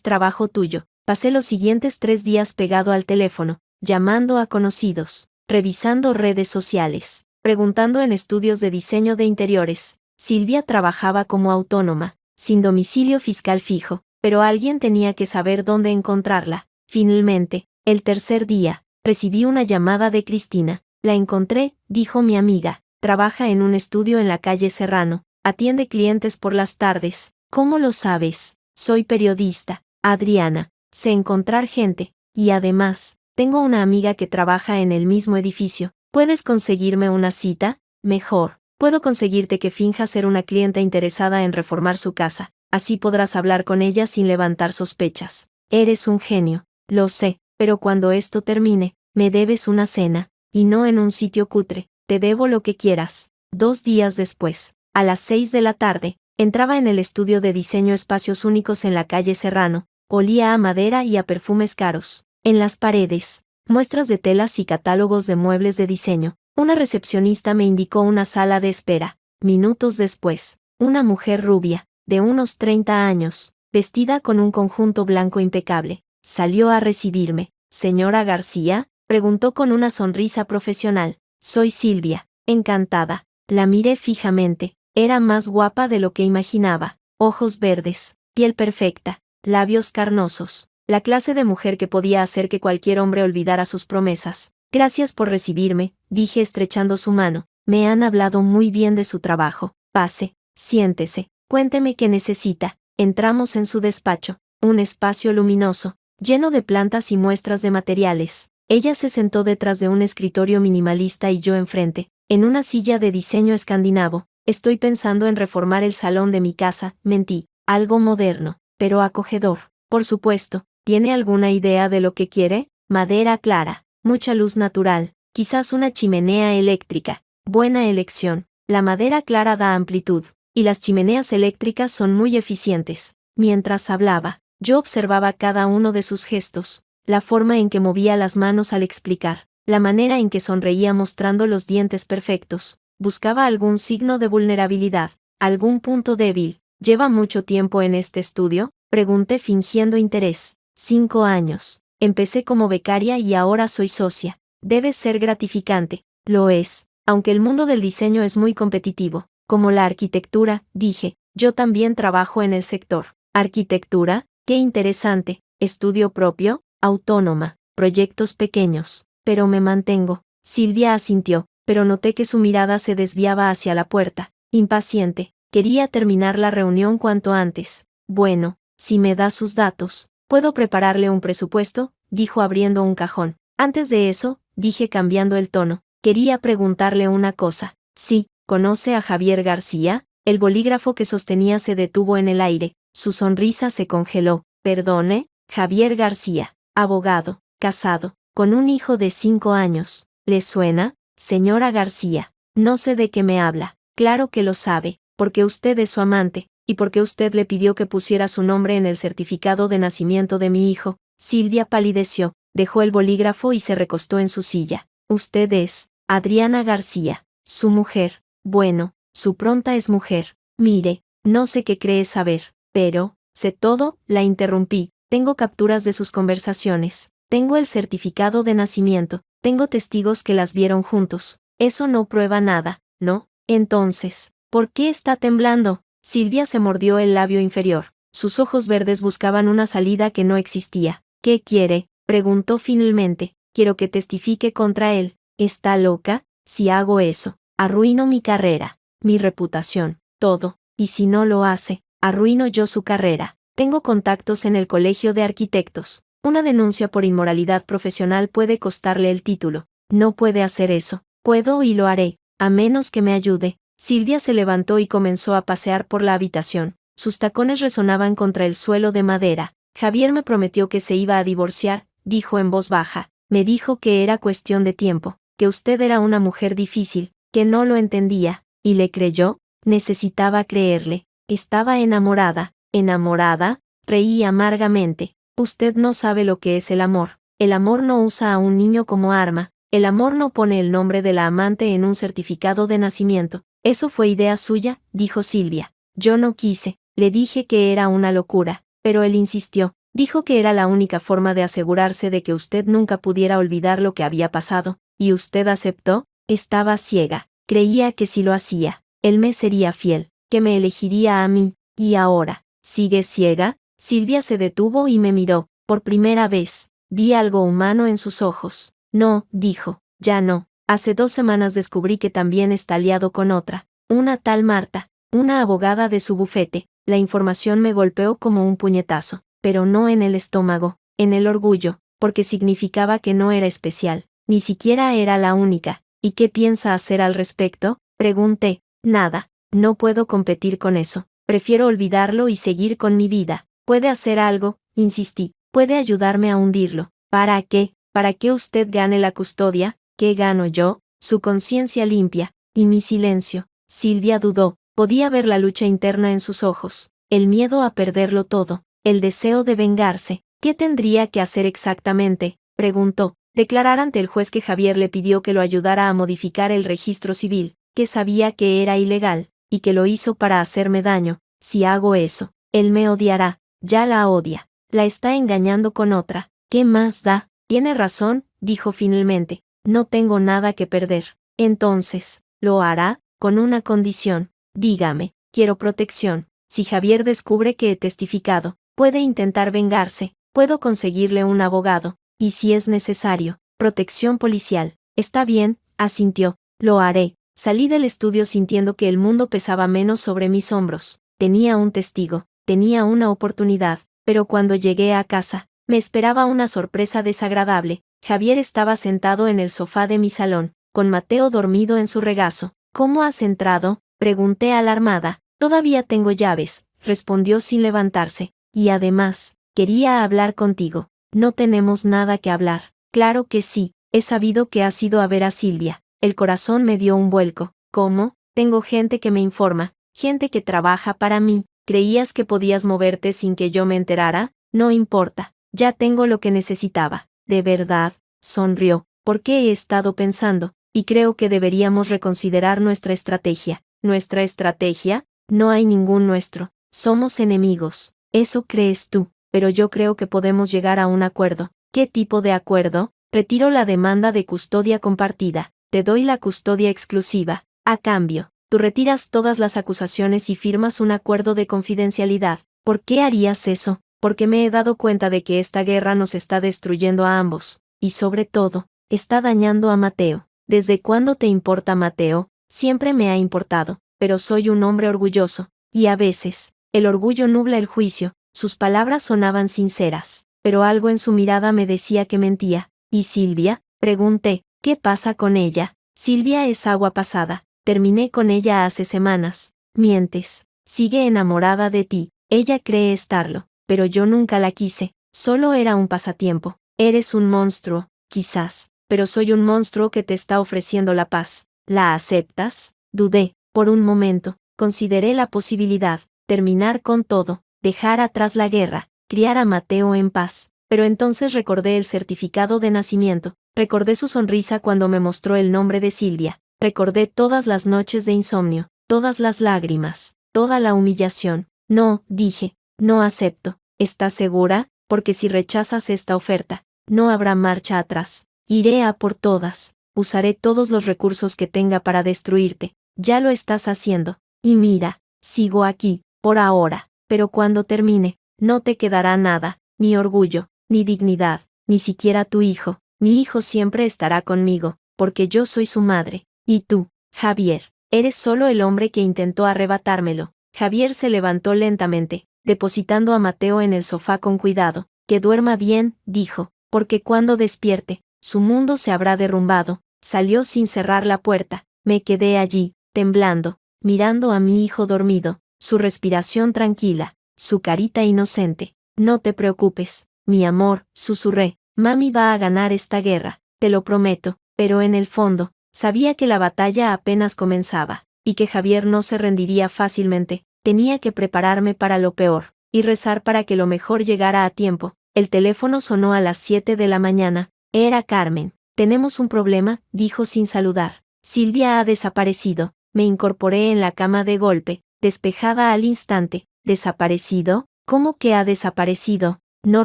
trabajo tuyo. Pasé los siguientes 3 días pegado al teléfono, llamando a conocidos, revisando redes sociales, preguntando en estudios de diseño de interiores. Silvia trabajaba como autónoma, sin domicilio fiscal fijo, pero alguien tenía que saber dónde encontrarla. Finalmente, el tercer día, recibí una llamada de Cristina. La encontré, dijo mi amiga. Trabaja en un estudio en la calle Serrano. Atiende clientes por las tardes. ¿Cómo lo sabes? Soy periodista. Adriana. Sé encontrar gente. Y además, tengo una amiga que trabaja en el mismo edificio. ¿Puedes conseguirme una cita? Mejor. Puedo conseguirte que finja ser una clienta interesada en reformar su casa. Así podrás hablar con ella sin levantar sospechas. Eres un genio. Lo sé, pero cuando esto termine, me debes una cena. Y no en un sitio cutre. Te debo lo que quieras. 2 días después, a las 6 de la tarde, entraba en el estudio de diseño Espacios Únicos en la calle Serrano. Olía a madera y a perfumes caros. En las paredes, muestras de telas y catálogos de muebles de diseño. Una recepcionista me indicó una sala de espera. Minutos después, una mujer rubia, de unos 30 años, vestida con un conjunto blanco impecable, salió a recibirme. ¿Señora García?, preguntó con una sonrisa profesional. Soy Silvia. Encantada. La miré fijamente. Era más guapa de lo que imaginaba. Ojos verdes, piel perfecta, labios carnosos. La clase de mujer que podía hacer que cualquier hombre olvidara sus promesas. Gracias por recibirme, dije estrechando su mano. Me han hablado muy bien de su trabajo. Pase, siéntese, cuénteme qué necesita. Entramos en su despacho. Un espacio luminoso, lleno de plantas y muestras de materiales. Ella se sentó detrás de un escritorio minimalista y yo enfrente, en una silla de diseño escandinavo. Estoy pensando en reformar el salón de mi casa, mentí. Algo moderno, pero acogedor. Por supuesto. ¿Tiene alguna idea de lo que quiere? Madera clara, mucha luz natural, quizás una chimenea eléctrica. Buena elección. La madera clara da amplitud, y las chimeneas eléctricas son muy eficientes. Mientras hablaba, yo observaba cada uno de sus gestos. La forma en que movía las manos al explicar, la manera en que sonreía mostrando los dientes perfectos. Buscaba algún signo de vulnerabilidad, algún punto débil. ¿Lleva mucho tiempo en este estudio?, pregunté fingiendo interés. 5 años. Empecé como becaria y ahora soy socia. Debe ser gratificante. Lo es, aunque el mundo del diseño es muy competitivo. Como la arquitectura, dije, yo también trabajo en el sector. ¿Arquitectura? Qué interesante. Estudio propio, autónoma, proyectos pequeños. Pero me mantengo. Silvia asintió, pero noté que su mirada se desviaba hacia la puerta. Impaciente. Quería terminar la reunión cuanto antes. Bueno, si me da sus datos, puedo prepararle un presupuesto, dijo abriendo un cajón. Antes de eso, dije cambiando el tono, quería preguntarle una cosa. Sí, ¿conoce a Javier García? El bolígrafo que sostenía se detuvo en el aire, su sonrisa se congeló. Perdone, Javier García, abogado, casado, con un hijo de 5 años. ¿Le suena, señora García? No sé de qué me habla. Claro que lo sabe, porque usted es su amante, y porque usted le pidió que pusiera su nombre en el certificado de nacimiento de mi hijo. Silvia palideció, dejó el bolígrafo y se recostó en su silla. Usted es Adriana García, su mujer. Bueno, su pronta es mujer. Mire, no sé qué cree saber, pero, sé todo, la interrumpí. Tengo capturas de sus conversaciones. Tengo el certificado de nacimiento. Tengo testigos que las vieron juntos. Eso no prueba nada, ¿no? Entonces, ¿por qué está temblando? Silvia se mordió el labio inferior. Sus ojos verdes buscaban una salida que no existía. ¿Qué quiere?, preguntó finalmente. Quiero que testifique contra él. ¿Está loca? Si hago eso, arruino mi carrera, mi reputación, todo. Y si no lo hace, arruino yo su carrera. Tengo contactos en el Colegio de Arquitectos. Una denuncia por inmoralidad profesional puede costarle el título. No puede hacer eso. Puedo y lo haré, a menos que me ayude. Silvia se levantó y comenzó a pasear por la habitación. Sus tacones resonaban contra el suelo de madera. Javier me prometió que se iba a divorciar, dijo en voz baja. Me dijo que era cuestión de tiempo, que usted era una mujer difícil, que no lo entendía, y le creyó. Necesitaba creerle. Estaba enamorada. ¿Enamorada? Reí amargamente. Usted no sabe lo que es el amor. El amor no usa a un niño como arma. El amor no pone el nombre de la amante en un certificado de nacimiento. Eso fue idea suya, dijo Silvia. Yo no quise. Le dije que era una locura, pero él insistió. Dijo que era la única forma de asegurarse de que usted nunca pudiera olvidar lo que había pasado. ¿Y usted aceptó? Estaba ciega. Creía que si lo hacía, él me sería fiel, que me elegiría a mí. ¿Y ahora? ¿Sigue ciega? Silvia se detuvo y me miró. Por primera vez, vi algo humano en sus ojos. No, dijo, ya no. Hace 2 semanas descubrí que también está liado con otra. Una tal Marta, una abogada de su bufete. La información me golpeó como un puñetazo, pero no en el estómago, en el orgullo, porque significaba que no era especial, ni siquiera era la única. ¿Y qué piensa hacer al respecto?, pregunté. Nada, no puedo competir con eso. Prefiero olvidarlo y seguir con mi vida. Puede hacer algo, insistí. Puede ayudarme a hundirlo. ¿Para qué? ¿Para que usted gane la custodia? ¿Qué gano yo? Su conciencia limpia, y mi silencio. Silvia dudó. Podía ver la lucha interna en sus ojos, el miedo a perderlo todo, el deseo de vengarse. ¿Qué tendría que hacer exactamente?, preguntó. Declarar ante el juez que Javier le pidió que lo ayudara a modificar el registro civil, que sabía que era ilegal, y que lo hizo para hacerme daño. Si hago eso, él me odiará. Ya la odia. La está engañando con otra. ¿Qué más da? Tiene razón, dijo finalmente. No tengo nada que perder. Entonces, lo hará, con una condición. Dígame, quiero protección. Si Javier descubre que he testificado, puede intentar vengarse. Puedo conseguirle un abogado. Y si es necesario, protección policial. Está bien, asintió. Lo haré. Salí del estudio sintiendo que el mundo pesaba menos sobre mis hombros. Tenía un testigo. Tenía una oportunidad. Pero cuando llegué a casa, me esperaba una sorpresa desagradable. Javier estaba sentado en el sofá de mi salón, con Mateo dormido en su regazo. ¿Cómo has entrado?, pregunté alarmada. Todavía tengo llaves, respondió sin levantarse. Y además, quería hablar contigo. No tenemos nada que hablar. Claro que sí, he sabido que has ido a ver a Silvia. El corazón me dio un vuelco. ¿Cómo? Tengo gente que me informa, gente que trabaja para mí. ¿Creías que podías moverte sin que yo me enterara? No importa, ya tengo lo que necesitaba. ¿De verdad?, sonrió. ¿Por qué he estado pensando? Y creo que deberíamos reconsiderar nuestra estrategia. ¿Nuestra estrategia? No hay ningún nuestro. Somos enemigos. Eso crees tú, pero yo creo que podemos llegar a un acuerdo. ¿Qué tipo de acuerdo? Retiro la demanda de custodia compartida. Te doy la custodia exclusiva. A cambio, Tú retiras todas las acusaciones y firmas un acuerdo de confidencialidad. ¿Por qué harías eso? Porque me he dado cuenta de que esta guerra nos está destruyendo a ambos, y sobre todo, está dañando a Mateo. ¿Desde cuándo te importa Mateo? Siempre me ha importado, pero soy un hombre orgulloso, y a veces, el orgullo nubla el juicio. Sus palabras sonaban sinceras, pero algo en su mirada me decía que mentía. ¿Y Silvia? Pregunté. ¿Qué pasa con ella? Silvia es agua pasada. Terminé con ella hace semanas. Mientes. Sigue enamorada de ti. Ella cree estarlo, pero yo nunca la quise. Solo era un pasatiempo. Eres un monstruo, quizás, pero soy un monstruo que te está ofreciendo la paz. ¿La aceptas? Dudé. Por un momento, consideré la posibilidad, terminar con todo, dejar atrás la guerra, criar a Mateo en paz. Pero entonces recordé el certificado de nacimiento, recordé su sonrisa cuando me mostró el nombre de Silvia, recordé todas las noches de insomnio, todas las lágrimas, toda la humillación. No, dije, no acepto. ¿Estás segura? Porque si rechazas esta oferta, no habrá marcha atrás. Iré a por todas. Usaré todos los recursos que tenga para destruirte. Ya lo estás haciendo. Y mira, sigo aquí, por ahora. Pero cuando termine, no te quedará nada, ni orgullo, ni dignidad, ni siquiera tu hijo. Mi hijo siempre estará conmigo, porque yo soy su madre. Y tú, Javier, eres solo el hombre que intentó arrebatármelo. Javier se levantó lentamente, depositando a Mateo en el sofá con cuidado. Que duerma bien, dijo, porque cuando despierte, su mundo se habrá derrumbado. Salió sin cerrar la puerta. Me quedé allí, temblando, mirando a mi hijo dormido, su respiración tranquila, su carita inocente. No te preocupes, mi amor, susurré. Mami va a ganar esta guerra, te lo prometo. Pero en el fondo, sabía que la batalla apenas comenzaba, y que Javier no se rendiría fácilmente. Tenía que prepararme para lo peor, y rezar para que lo mejor llegara a tiempo. El teléfono sonó a las 7 de la mañana. Era Carmen. Tenemos un problema, dijo sin saludar. Silvia ha desaparecido. Me incorporé en la cama de golpe, despejada al instante. ¿Desaparecido? ¿Cómo que ha desaparecido? No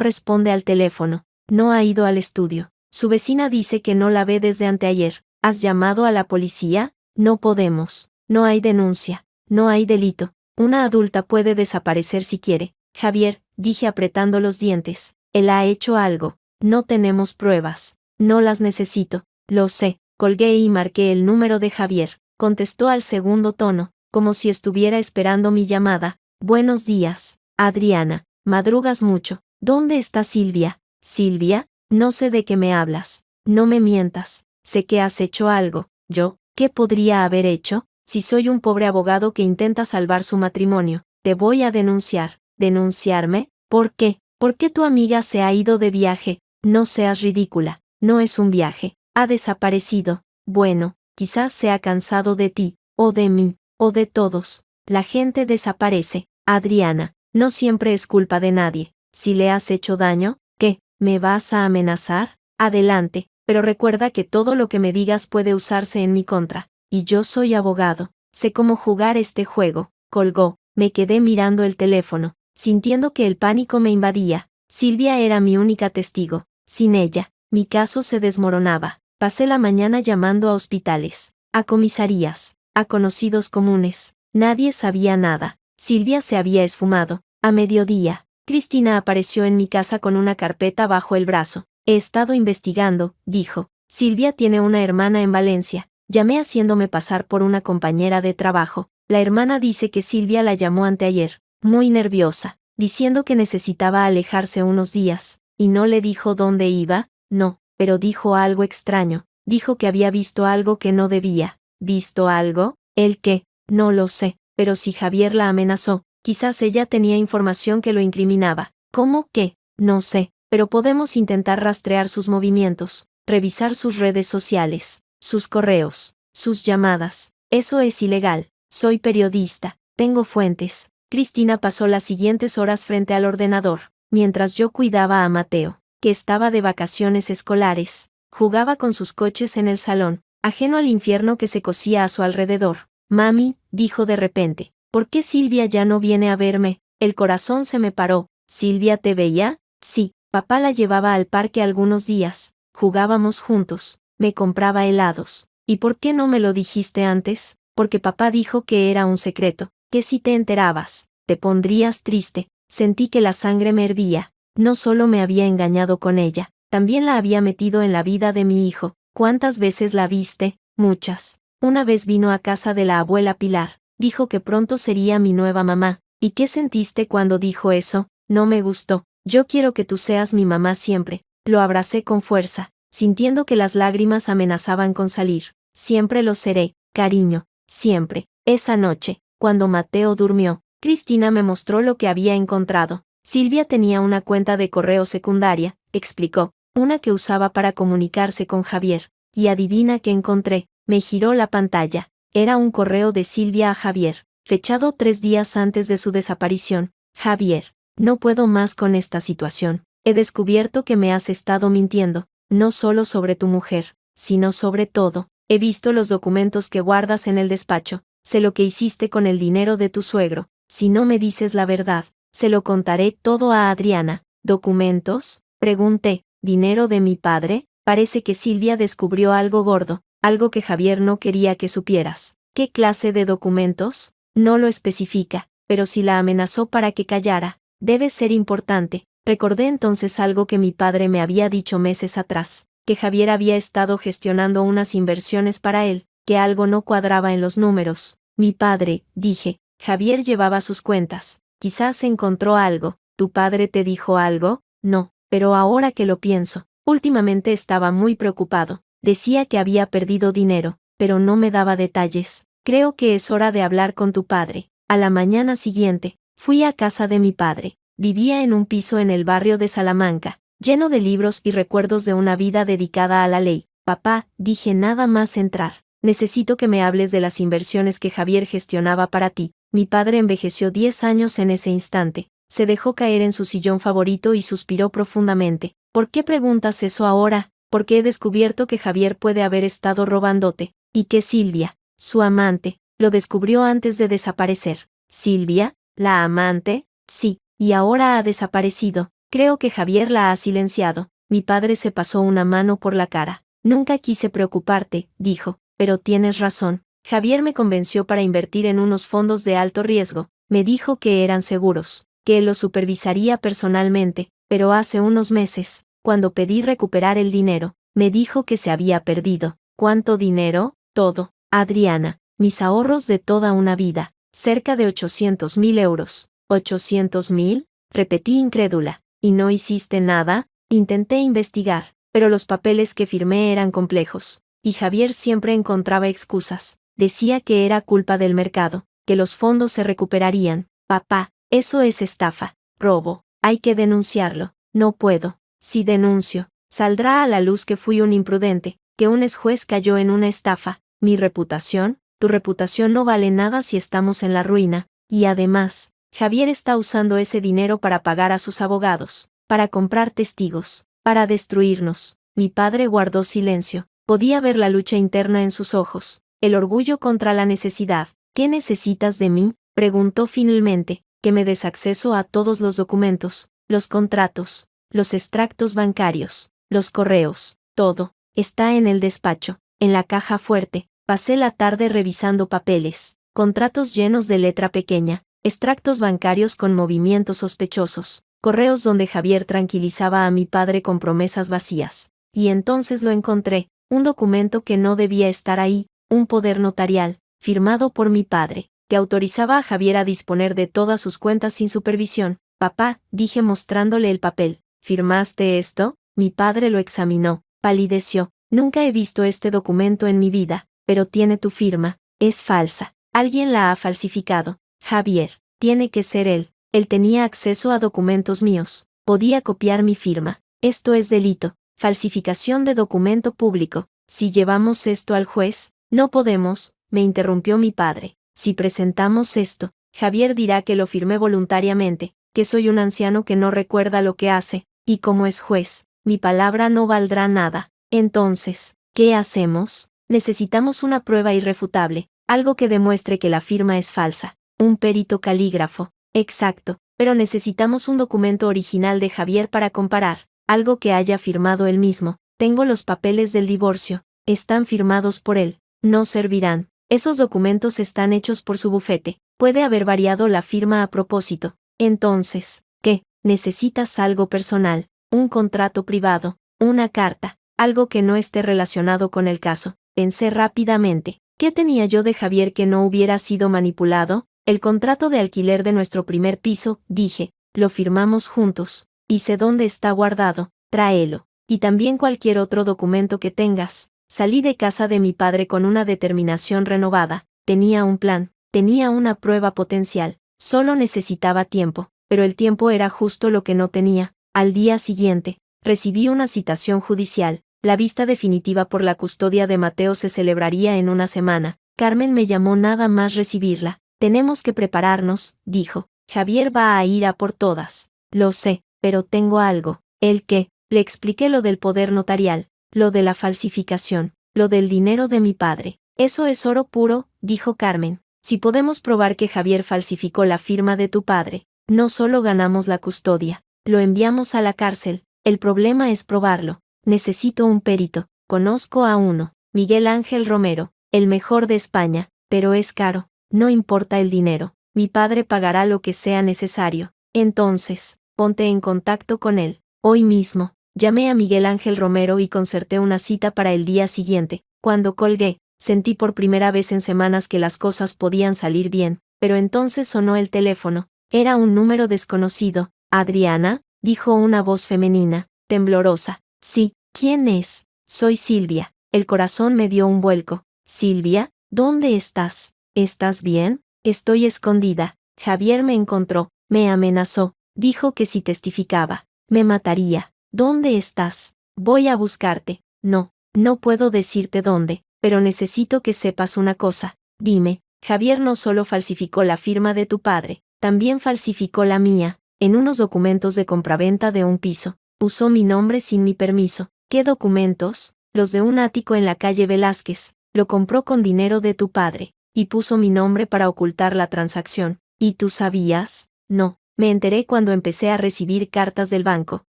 responde al teléfono. No ha ido al estudio. Su vecina dice que no la ve desde anteayer. ¿Has llamado a la policía? No podemos. No hay denuncia. No hay delito. Una adulta puede desaparecer si quiere. Javier, dije apretando los dientes. Él ha hecho algo. No tenemos pruebas. No las necesito. Lo sé. Colgué y marqué el número de Javier. Contestó al segundo tono, como si estuviera esperando mi llamada. Buenos días, Adriana. Madrugas mucho. ¿Dónde está Silvia? Silvia, no sé de qué me hablas. No me mientas. Sé que has hecho algo. ¿Yo? ¿Qué podría haber hecho? Si soy un pobre abogado que intenta salvar su matrimonio, te voy a denunciar. ¿Denunciarme? ¿Por qué? ¿Por qué tu amiga se ha ido de viaje? No seas ridícula. No es un viaje. Ha desaparecido. Bueno, quizás se ha cansado de ti, o de mí, o de todos. La gente desaparece. Adriana, no siempre es culpa de nadie. Si le has hecho daño, ¿qué? ¿Me vas a amenazar? Adelante, pero recuerda que todo lo que me digas puede usarse en mi contra. Y yo soy abogado. Sé cómo jugar este juego. Colgó. Me quedé mirando el teléfono, sintiendo que el pánico me invadía. Silvia era mi única testigo. Sin ella, mi caso se desmoronaba. Pasé la mañana llamando a hospitales, a comisarías, a conocidos comunes. Nadie sabía nada. Silvia se había esfumado. A mediodía, Cristina apareció en mi casa con una carpeta bajo el brazo. He estado investigando, dijo. Silvia tiene una hermana en Valencia. Llamé haciéndome pasar por una compañera de trabajo. La hermana dice que Silvia la llamó anteayer, muy nerviosa, diciendo que necesitaba alejarse unos días. ¿Y no le dijo dónde iba? No, pero dijo algo extraño. Dijo que había visto algo que no debía. ¿Visto algo? ¿El qué? No lo sé, pero si Javier la amenazó, quizás ella tenía información que lo incriminaba. ¿Cómo qué? No sé, pero podemos intentar rastrear sus movimientos, revisar sus redes sociales, sus correos, sus llamadas. Eso es ilegal. Soy periodista, tengo fuentes. Cristina pasó las siguientes horas frente al ordenador, mientras yo cuidaba a Mateo, que estaba de vacaciones escolares. Jugaba con sus coches en el salón, ajeno al infierno que se cosía a su alrededor. Mami, dijo de repente, ¿por qué Silvia ya no viene a verme? El corazón se me paró. ¿Silvia te veía? Sí, papá la llevaba al parque algunos días. Jugábamos juntos. Me compraba helados. ¿Y por qué no me lo dijiste antes? porque papá dijo que era un secreto, que si te enterabas, te pondrías triste. Sentí que la sangre me hervía. No solo me había engañado con ella, también la había metido en la vida de mi hijo. ¿Cuántas veces la viste? Muchas. Una vez vino a casa de la abuela Pilar. Dijo que pronto sería mi nueva mamá. ¿Y qué sentiste cuando dijo eso? No me gustó. Yo quiero que tú seas mi mamá siempre. Lo abracé con fuerza, sintiendo que las lágrimas amenazaban con salir. Siempre lo seré, cariño, siempre. Esa noche, cuando Mateo durmió, Cristina me mostró lo que había encontrado. Silvia tenía una cuenta de correo secundaria, explicó, una que usaba para comunicarse con Javier. Y adivina qué encontré. Me giró la pantalla. Era un correo de Silvia a Javier, fechado 3 días antes de su desaparición. Javier, no puedo más con esta situación. He descubierto que me has estado mintiendo, no solo sobre tu mujer, sino sobre todo. He visto los documentos que guardas en el despacho. Sé lo que hiciste con el dinero de tu suegro. Si no me dices la verdad, se lo contaré todo a Adriana. ¿Documentos? Pregunté. ¿Dinero de mi padre? Parece que Silvia descubrió algo gordo, algo que Javier no quería que supieras. ¿Qué clase de documentos? No lo especifica, pero si la amenazó para que callara, debe ser importante. Recordé entonces algo que mi padre me había dicho meses atrás, que Javier había estado gestionando unas inversiones para él, que algo no cuadraba en los números. Mi padre, dije, Javier llevaba sus cuentas, quizás encontró algo. ¿Tu padre te dijo algo? No, pero ahora que lo pienso, últimamente estaba muy preocupado. Decía que había perdido dinero, pero no me daba detalles. Creo que es hora de hablar con tu padre. A la mañana siguiente, fui a casa de mi padre. Vivía en un piso en el barrio de Salamanca, lleno de libros y recuerdos de una vida dedicada a la ley. Papá, dije nada más entrar, necesito que me hables de las inversiones que Javier gestionaba para ti. Mi padre envejeció 10 años en ese instante. Se dejó caer en su sillón favorito y suspiró profundamente. ¿Por qué preguntas eso ahora? Porque he descubierto que Javier puede haber estado robándote, y que Silvia, su amante, lo descubrió antes de desaparecer. ¿Silvia? ¿La amante? Sí, y ahora ha desaparecido. Creo que Javier la ha silenciado. Mi padre se pasó una mano por la cara. Nunca quise preocuparte, dijo, pero tienes razón. Javier me convenció para invertir en unos fondos de alto riesgo. Me dijo que eran seguros, que él los supervisaría personalmente, pero hace unos meses, cuando pedí recuperar el dinero, me dijo que se había perdido. ¿Cuánto dinero? Todo. Adriana, mis ahorros de toda una vida, cerca de 800.000 euros. ¿800.000? Repetí incrédula. ¿Y no hiciste nada? Intenté investigar, pero los papeles que firmé eran complejos, y Javier siempre encontraba excusas. Decía que era culpa del mercado, que los fondos se recuperarían. Papá, eso es estafa, robo. Hay que denunciarlo. No puedo. Si denuncio, saldrá a la luz que fui un imprudente, que un exjuez cayó en una estafa. ¿Mi reputación? Tu reputación no vale nada si estamos en la ruina, y además, Javier está usando ese dinero para pagar a sus abogados, para comprar testigos, para destruirnos. Mi padre guardó silencio. Podía ver la lucha interna en sus ojos, el orgullo contra la necesidad. ¿Qué necesitas de mí? Preguntó finalmente. Que me des acceso a todos los documentos, los contratos, los extractos bancarios, los correos, todo. Está en el despacho, en la caja fuerte. Pasé la tarde revisando papeles, contratos llenos de letra pequeña, extractos bancarios con movimientos sospechosos, correos donde Javier tranquilizaba a mi padre con promesas vacías. Y entonces lo encontré, un documento que no debía estar ahí, un poder notarial, firmado por mi padre, que autorizaba a Javier a disponer de todas sus cuentas sin supervisión. Papá, dije mostrándole el papel, ¿firmaste esto? Mi padre lo examinó, palideció. Nunca he visto este documento en mi vida, pero tiene tu firma. Es falsa. Alguien la ha falsificado. Javier, tiene que ser él. Él tenía acceso a documentos míos. Podía copiar mi firma. Esto es delito. Falsificación de documento público. Si llevamos esto al juez, no podemos, me interrumpió mi padre. Si presentamos esto, Javier dirá que lo firmé voluntariamente, que soy un anciano que no recuerda lo que hace, y como es juez, mi palabra no valdrá nada. Entonces, ¿qué hacemos? Necesitamos una prueba irrefutable, algo que demuestre que la firma es falsa. Un perito calígrafo. Exacto, pero necesitamos un documento original de Javier para comparar, algo que haya firmado él mismo. Tengo los papeles del divorcio, están firmados por él. No servirán. Esos documentos están hechos por su bufete. Puede haber variado la firma a propósito. Entonces, ¿qué? Necesitas algo personal, un contrato privado, una carta, algo que no esté relacionado con el caso. Pensé rápidamente. ¿Qué tenía yo de Javier que no hubiera sido manipulado? El contrato de alquiler de nuestro primer piso, dije. Lo firmamos juntos. Y sé dónde está guardado. Tráelo. Y también cualquier otro documento que tengas. Salí de casa de mi padre con una determinación renovada. Tenía un plan. Tenía una prueba potencial. Solo necesitaba tiempo. Pero el tiempo era justo lo que no tenía. Al día siguiente, recibí una citación judicial. La vista definitiva por la custodia de Mateo se celebraría en una semana. Carmen me llamó nada más recibirla. Tenemos que prepararnos, dijo. Javier va a ir a por todas. Lo sé, pero tengo algo. ¿El qué? Le expliqué lo del poder notarial, lo de la falsificación, lo del dinero de mi padre. Eso es oro puro, dijo Carmen. Si podemos probar que Javier falsificó la firma de tu padre, no solo ganamos la custodia, lo enviamos a la cárcel. El problema es probarlo. Necesito un perito. Conozco a uno, Miguel Ángel Romero, el mejor de España, pero es caro. No importa el dinero. Mi padre pagará lo que sea necesario. Entonces, ponte en contacto con él. Hoy mismo. Llamé a Miguel Ángel Romero y concerté una cita para el día siguiente. Cuando colgué, sentí por primera vez en semanas que las cosas podían salir bien, pero entonces sonó el teléfono. Era un número desconocido. Adriana, dijo una voz femenina, temblorosa. Sí, ¿quién es? Soy Silvia. El corazón me dio un vuelco. Silvia, ¿dónde estás? ¿Estás bien? Estoy escondida. Javier me encontró, me amenazó, dijo que si testificaba, me mataría. ¿Dónde estás? Voy a buscarte. No puedo decirte dónde, pero necesito que sepas una cosa. Dime, Javier no solo falsificó la firma de tu padre, también falsificó la mía, en unos documentos de compraventa de un piso. Usó mi nombre sin mi permiso. ¿Qué documentos? Los de un ático en la calle Velázquez. Lo compró con dinero de tu padre, y puso mi nombre para ocultar la transacción. ¿Y tú sabías? No, me enteré cuando empecé a recibir cartas del banco.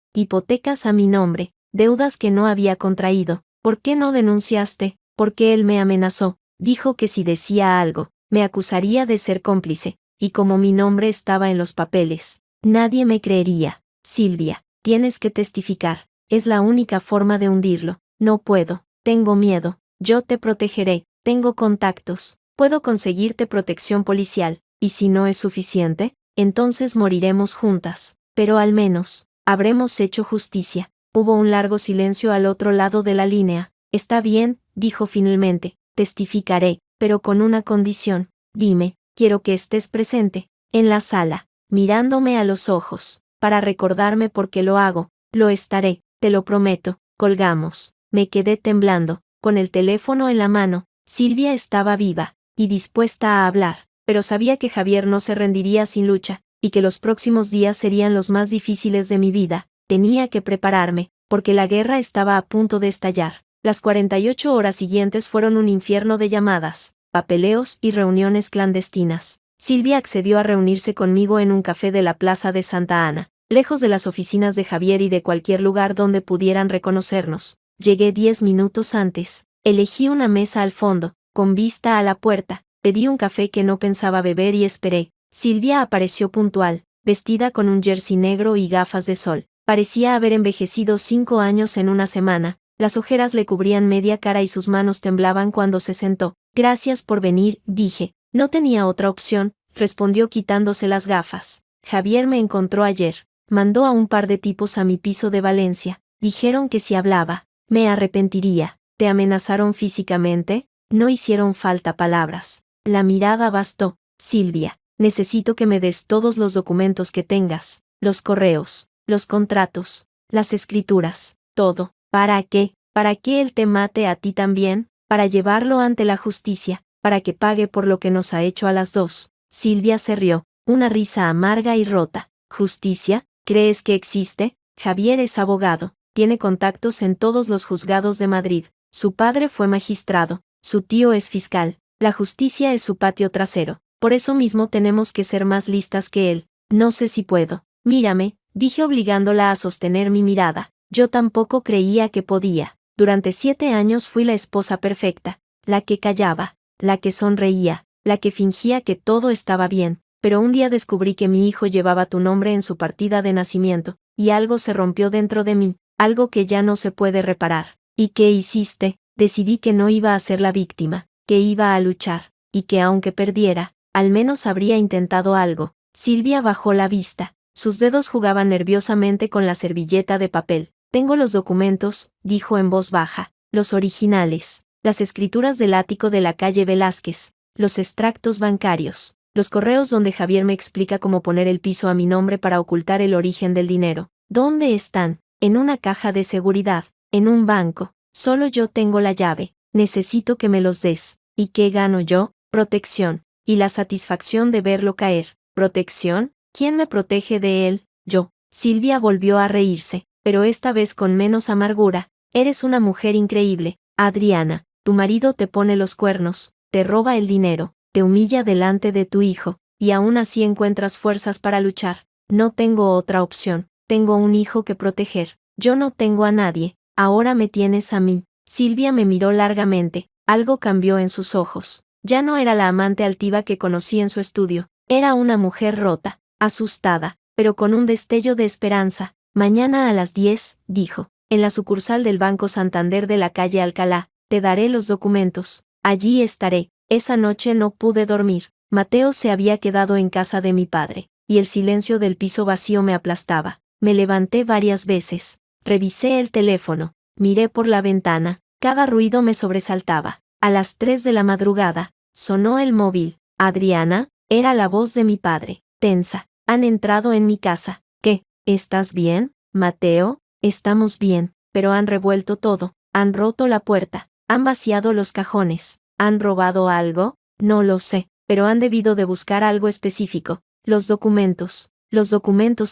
Hipotecas a mi nombre, deudas que no había contraído. ¿Por qué no denunciaste? Porque él me amenazó. Dijo que si decía algo, me acusaría de ser cómplice, y como mi nombre estaba en los papeles, nadie me creería. Silvia, tienes que testificar. Es la única forma de hundirlo. No puedo. Tengo miedo. Yo te protegeré. Tengo contactos. Puedo conseguirte protección policial. Y si no es suficiente, entonces moriremos juntas. Pero al menos, habremos hecho justicia. Hubo un largo silencio al otro lado de la línea. Está bien, dijo finalmente. Testificaré, pero con una condición. Dime, quiero que estés presente, en la sala, mirándome a los ojos, para recordarme por qué lo hago. Lo estaré, te lo prometo. Colgamos. Me quedé temblando, con el teléfono en la mano. Silvia estaba viva, y dispuesta a hablar, pero sabía que Javier no se rendiría sin lucha, y que los próximos días serían los más difíciles de mi vida. Tenía que prepararme, porque la guerra estaba a punto de estallar. Las 48 horas siguientes fueron un infierno de llamadas, papeleos y reuniones clandestinas. Silvia accedió a reunirse conmigo en un café de la Plaza de Santa Ana, lejos de las oficinas de Javier y de cualquier lugar donde pudieran reconocernos. Llegué 10 minutos antes. Elegí una mesa al fondo, con vista a la puerta. Pedí un café que no pensaba beber y esperé. Silvia apareció puntual, vestida con un jersey negro y gafas de sol. Parecía haber envejecido 5 años en una semana. Las ojeras le cubrían media cara y sus manos temblaban cuando se sentó. Gracias por venir, dije. No tenía otra opción, respondió quitándose las gafas. Javier me encontró ayer. Mandó a un par de tipos a mi piso de Valencia. Dijeron que si hablaba, me arrepentiría. ¿Te amenazaron físicamente? No hicieron falta palabras. La mirada bastó. Silvia, necesito que me des todos los documentos que tengas, los correos, los contratos, las escrituras, todo. ¿Para qué? ¿Para que él te mate a ti también? Para llevarlo ante la justicia, para que pague por lo que nos ha hecho a las dos. Silvia se rió, una risa amarga y rota. ¿Justicia? ¿Crees que existe? Javier es abogado, tiene contactos en todos los juzgados de Madrid. Su padre fue magistrado, su tío es fiscal. La justicia es su patio trasero. Por eso mismo tenemos que ser más listas que él. No sé si puedo. Mírame, dije obligándola a sostener mi mirada. Yo tampoco creía que podía. Durante 7 años fui la esposa perfecta, la que callaba, la que sonreía, la que fingía que todo estaba bien, pero un día descubrí que mi hijo llevaba tu nombre en su partida de nacimiento, y algo se rompió dentro de mí, algo que ya no se puede reparar. ¿Y qué hiciste? Decidí que no iba a ser la víctima, que iba a luchar, y que aunque perdiera, al menos habría intentado algo. Silvia bajó la vista. Sus dedos jugaban nerviosamente con la servilleta de papel. Tengo los documentos, dijo en voz baja, los originales, las escrituras del ático de la calle Velázquez, los extractos bancarios, los correos donde Javier me explica cómo poner el piso a mi nombre para ocultar el origen del dinero. ¿Dónde están? En una caja de seguridad, en un banco. Solo yo tengo la llave. Necesito que me los des. ¿Y qué gano yo? Protección. Y la satisfacción de verlo caer. ¿Protección? ¿Quién me protege de él? Yo. Silvia volvió a reírse, pero esta vez con menos amargura. Eres una mujer increíble, Adriana. Tu marido te pone los cuernos, te roba el dinero, te humilla delante de tu hijo, y aún así encuentras fuerzas para luchar. No tengo otra opción. Tengo un hijo que proteger. Yo no tengo a nadie. Ahora me tienes a mí. Silvia me miró largamente. Algo cambió en sus ojos. Ya no era la amante altiva que conocí en su estudio. Era una mujer rota, asustada, pero con un destello de esperanza. Mañana a las 10, dijo, en la sucursal del Banco Santander de la calle Alcalá, te daré los documentos. Allí estaré. Esa noche no pude dormir. Mateo se había quedado en casa de mi padre, y el silencio del piso vacío me aplastaba. Me levanté varias veces. Revisé el teléfono. Miré por la ventana. Cada ruido me sobresaltaba. A las 3 de la madrugada, sonó el móvil. Adriana, era la voz de mi padre. Tensa. Han entrado en mi casa. ¿Qué? ¿Estás bien, Mateo? Estamos bien, pero han revuelto todo. Han roto la puerta. Han vaciado los cajones. ¿Han robado algo? No lo sé, pero han debido de buscar algo específico. Los documentos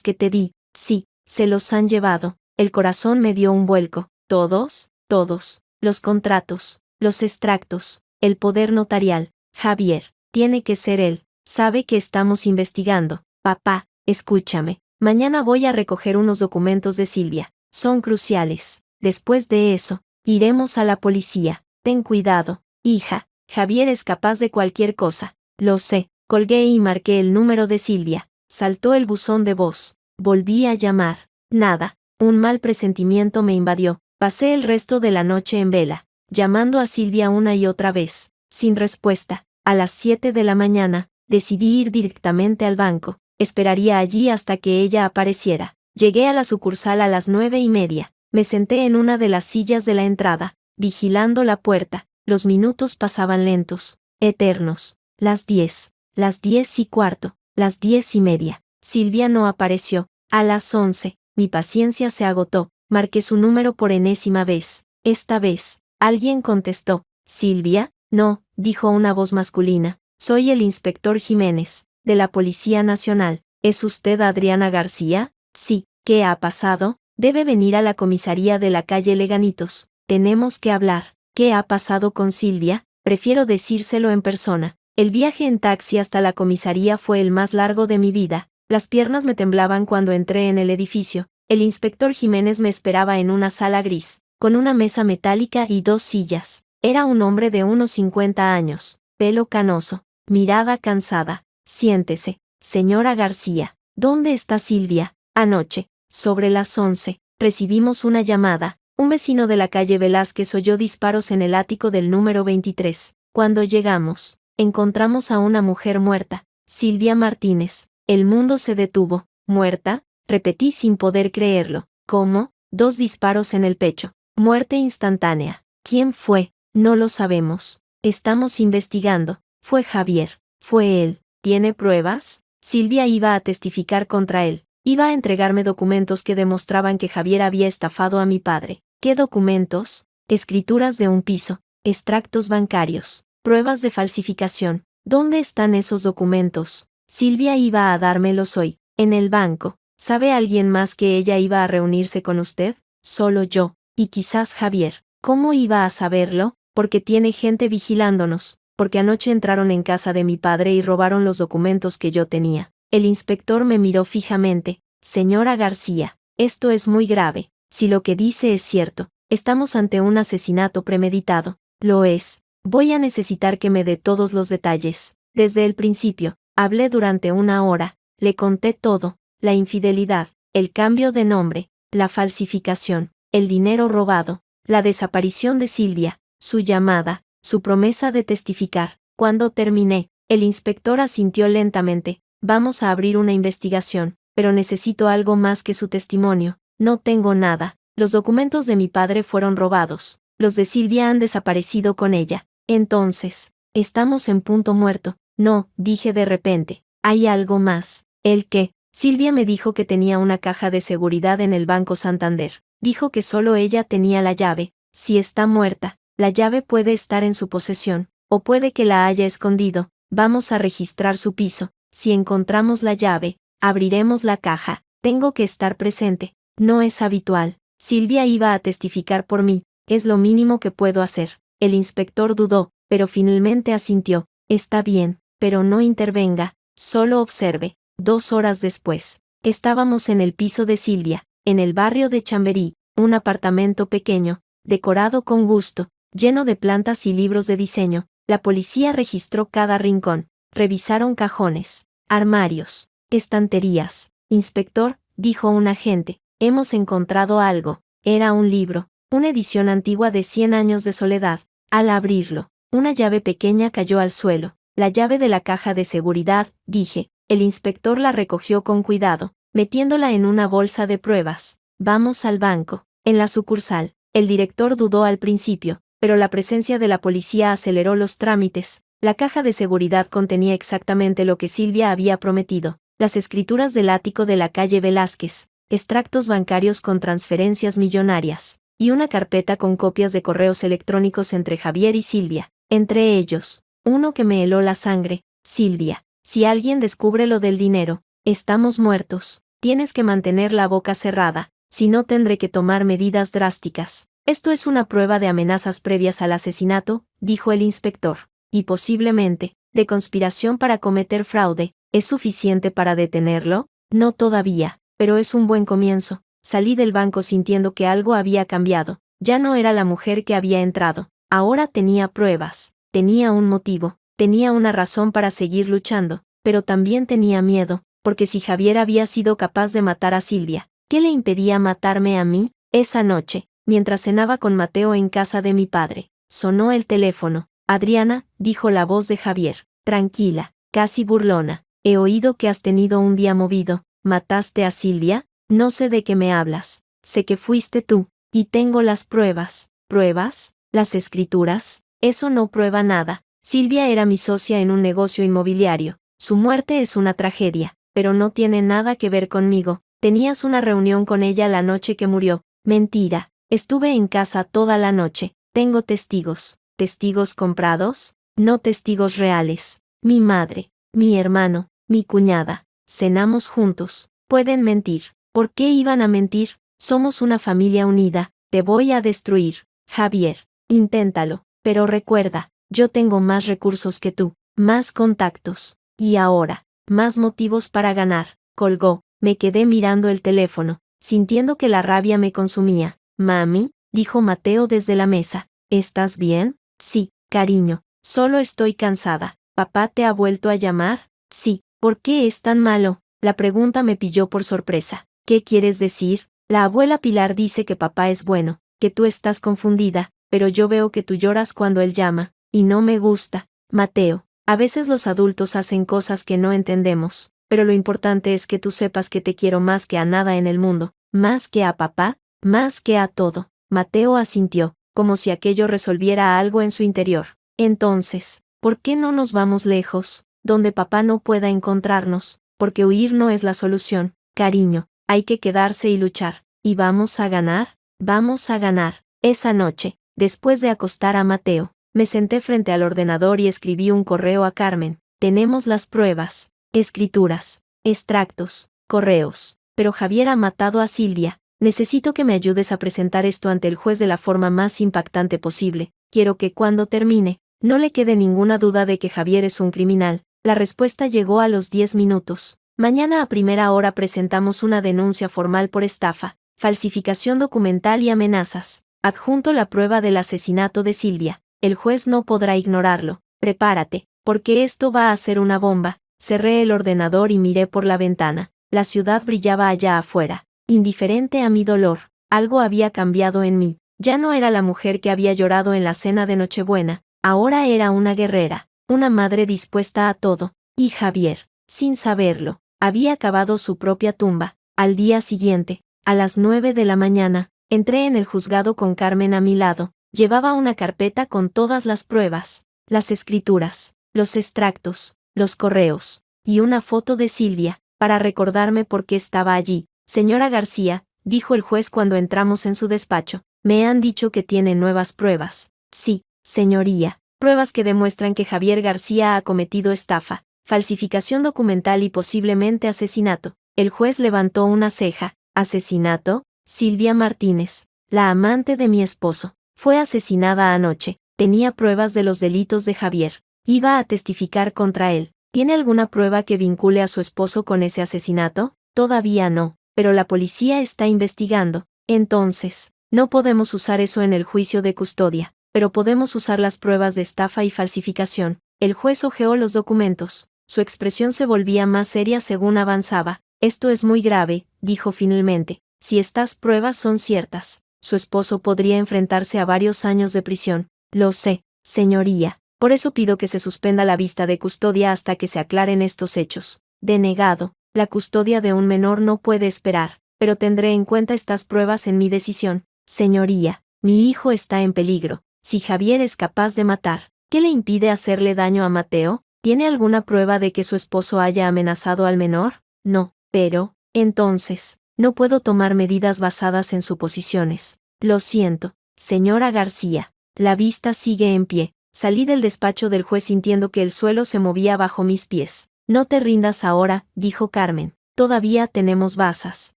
que te di, sí, se los han llevado. El corazón me dio un vuelco. ¿Todos? Todos. Los contratos, los extractos, el poder notarial. Javier, tiene que ser él. Sabe que estamos investigando. Papá, escúchame. Mañana voy a recoger unos documentos de Silvia. Son cruciales. Después de eso, iremos a la policía. Ten cuidado, hija. Javier es capaz de cualquier cosa. Lo sé. Colgué y marqué el número de Silvia. Saltó el buzón de voz. Volví a llamar. Nada. Un mal presentimiento me invadió. Pasé el resto de la noche en vela, llamando a Silvia una y otra vez, sin respuesta. A las 7 de la mañana, decidí ir directamente al banco. Esperaría allí hasta que ella apareciera. Llegué a la sucursal a las 9:30. Me senté en una de las sillas de la entrada, vigilando la puerta. Los minutos pasaban lentos, eternos. Las 10, las 10:15, las 10:30. Silvia no apareció. A las 11, mi paciencia se agotó. Marqué su número por enésima vez. Esta vez, alguien contestó. ¿Silvia? No, dijo una voz masculina. Soy el inspector Jiménez, de la Policía Nacional. ¿Es usted Adriana García? Sí. ¿Qué ha pasado? Debe venir a la comisaría de la calle Leganitos. Tenemos que hablar. ¿Qué ha pasado con Silvia? Prefiero decírselo en persona. El viaje en taxi hasta la comisaría fue el más largo de mi vida. Las piernas me temblaban cuando entré en el edificio. El inspector Jiménez me esperaba en una sala gris, con una mesa metálica y 2 sillas. Era un hombre de unos 50 años, pelo canoso, mirada cansada. Siéntese, señora García. ¿Dónde está Silvia? Anoche, sobre las 11, recibimos una llamada. Un vecino de la calle Velázquez oyó disparos en el ático del número 23. Cuando llegamos, encontramos a una mujer muerta, Silvia Martínez. El mundo se detuvo. ¿Muerta? Repetí sin poder creerlo. ¿Cómo? 2 disparos en el pecho. Muerte instantánea. ¿Quién fue? No lo sabemos. Estamos investigando. Fue Javier. Fue él. ¿Tiene pruebas? Silvia iba a testificar contra él. Iba a entregarme documentos que demostraban que Javier había estafado a mi padre. ¿Qué documentos? Escrituras de un piso, extractos bancarios, pruebas de falsificación. ¿Dónde están esos documentos? Silvia iba a dármelos hoy, en el banco. ¿Sabe alguien más que ella iba a reunirse con usted? Solo yo, y quizás Javier. ¿Cómo iba a saberlo? Porque tiene gente vigilándonos, porque anoche entraron en casa de mi padre y robaron los documentos que yo tenía. El inspector me miró fijamente. Señora García, esto es muy grave. Si lo que dice es cierto, estamos ante un asesinato premeditado. Lo es. Voy a necesitar que me dé todos los detalles. Desde el principio, hablé durante 1 hora, le conté todo, la infidelidad, el cambio de nombre, la falsificación, el dinero robado, la desaparición de Silvia, su llamada, su promesa de testificar. Cuando terminé, el inspector asintió lentamente. Vamos a abrir una investigación, pero necesito algo más que su testimonio. No tengo nada. Los documentos de mi padre fueron robados. Los de Silvia han desaparecido con ella. Entonces, estamos en punto muerto. No, dije de repente. Hay algo más. ¿El qué? Silvia me dijo que tenía una caja de seguridad en el Banco Santander. Dijo que solo ella tenía la llave. Si está muerta, la llave puede estar en su posesión, o puede que la haya escondido. Vamos a registrar su piso. Si encontramos la llave, abriremos la caja. Tengo que estar presente. No es habitual. Silvia iba a testificar por mí. Es lo mínimo que puedo hacer. El inspector dudó, pero finalmente asintió. Está bien, pero no intervenga, solo observe. 2 horas después, estábamos en el piso de Silvia, en el barrio de Chamberí, un apartamento pequeño, decorado con gusto, lleno de plantas y libros de diseño. La policía registró cada rincón. Revisaron cajones, armarios, estanterías. Inspector, dijo un agente, hemos encontrado algo. Era un libro, una edición antigua de 100 años de soledad. Al abrirlo, una llave pequeña cayó al suelo. La llave de la caja de seguridad, dije. El inspector la recogió con cuidado, metiéndola en una bolsa de pruebas. Vamos al banco. En la sucursal, el director dudó al principio, pero la presencia de la policía aceleró los trámites. La caja de seguridad contenía exactamente lo que Silvia había prometido: las escrituras del ático de la calle Velázquez, extractos bancarios con transferencias millonarias, y una carpeta con copias de correos electrónicos entre Javier y Silvia. Entre ellos, uno que me heló la sangre. Silvia, si alguien descubre lo del dinero, estamos muertos. Tienes que mantener la boca cerrada, si no tendré que tomar medidas drásticas. Esto es una prueba de amenazas previas al asesinato, dijo el inspector, y posiblemente, de conspiración para cometer fraude. ¿Es suficiente para detenerlo? No todavía, pero es un buen comienzo. Salí del banco sintiendo que algo había cambiado. Ya no era la mujer que había entrado. Ahora tenía pruebas, tenía un motivo, tenía una razón para seguir luchando, pero también tenía miedo, porque si Javier había sido capaz de matar a Silvia, ¿qué le impedía matarme a mí? Esa noche, mientras cenaba con Mateo en casa de mi padre, sonó el teléfono. Adriana, dijo la voz de Javier, tranquila, casi burlona. He oído que has tenido un día movido. ¿Mataste a Silvia? No sé de qué me hablas. Sé que fuiste tú, y tengo las pruebas. ¿Pruebas? ¿Las escrituras? Eso no prueba nada. Silvia era mi socia en un negocio inmobiliario. Su muerte es una tragedia, pero no tiene nada que ver conmigo. Tenías una reunión con ella la noche que murió. Mentira. Estuve en casa toda la noche. Tengo testigos. ¿Testigos comprados? No testigos reales. Mi madre, mi hermano, mi cuñada. Cenamos juntos. Pueden mentir. ¿Por qué iban a mentir? Somos una familia unida. Te voy a destruir. Javier, inténtalo, pero recuerda, yo tengo más recursos que tú, más contactos. Y ahora, más motivos para ganar. Colgó. Me quedé mirando el teléfono, sintiendo que la rabia me consumía. Mami, dijo Mateo desde la mesa. ¿Estás bien? Sí, cariño. Solo estoy cansada. ¿Papá te ha vuelto a llamar? Sí. ¿Por qué es tan malo? La pregunta me pilló por sorpresa. ¿Qué quieres decir? La abuela Pilar dice que papá es bueno, que tú estás confundida, pero yo veo que tú lloras cuando él llama, y no me gusta. Mateo, a veces los adultos hacen cosas que no entendemos, pero lo importante es que tú sepas que te quiero más que a nada en el mundo, más que a papá, más que a todo. Mateo asintió, como si aquello resolviera algo en su interior. Entonces, ¿por qué no nos vamos lejos, donde papá no pueda encontrarnos? Porque huir no es la solución, cariño, hay que quedarse y luchar. ¿Y vamos a ganar? Vamos a ganar. Esa noche, después de acostar a Mateo, me senté frente al ordenador y escribí un correo a Carmen. Tenemos las pruebas, escrituras, extractos, correos. Pero Javier ha matado a Silvia. Necesito que me ayudes a presentar esto ante el juez de la forma más impactante posible. Quiero que cuando termine, no le quede ninguna duda de que Javier es un criminal. La respuesta llegó a los 10 minutos. Mañana a primera hora presentamos una denuncia formal por estafa, falsificación documental y amenazas. Adjunto la prueba del asesinato de Silvia. El juez no podrá ignorarlo. Prepárate, porque esto va a ser una bomba. Cerré el ordenador y miré por la ventana. La ciudad brillaba allá afuera. Indiferente a mi dolor, algo había cambiado en mí. Ya no era la mujer que había llorado en la cena de Nochebuena. Ahora era una guerrera, una madre dispuesta a todo. Y Javier, sin saberlo, había cavado su propia tumba. Al día siguiente, a las 9 de la mañana, entré en el juzgado con Carmen a mi lado. Llevaba una carpeta con todas las pruebas, las escrituras, los extractos, los correos, y una foto de Silvia, para recordarme por qué estaba allí. Señora García, dijo el juez cuando entramos en su despacho, me han dicho que tiene nuevas pruebas. Sí, señoría, pruebas que demuestran que Javier García ha cometido estafa, falsificación documental y posiblemente asesinato. El juez levantó una ceja. ¿Asesinato? Silvia Martínez, la amante de mi esposo, fue asesinada anoche. Tenía pruebas de los delitos de Javier. Iba a testificar contra él. ¿Tiene alguna prueba que vincule a su esposo con ese asesinato? Todavía no, pero la policía está investigando. Entonces, no podemos usar eso en el juicio de custodia, pero podemos usar las pruebas de estafa y falsificación. El juez hojeó los documentos. Su expresión se volvía más seria según avanzaba. Esto es muy grave, dijo finalmente. Si estas pruebas son ciertas, su esposo podría enfrentarse a varios años de prisión. Lo sé, señoría. Por eso pido que se suspenda la vista de custodia hasta que se aclaren estos hechos. Denegado, la custodia de un menor no puede esperar, pero tendré en cuenta estas pruebas en mi decisión. Señoría, mi hijo está en peligro. Si Javier es capaz de matar, ¿qué le impide hacerle daño a Mateo? ¿Tiene alguna prueba de que su esposo haya amenazado al menor? No, pero, entonces, no puedo tomar medidas basadas en suposiciones. Lo siento, señora García. La vista sigue en pie. Salí del despacho del juez sintiendo que el suelo se movía bajo mis pies. No te rindas ahora, dijo Carmen. Todavía tenemos bazas.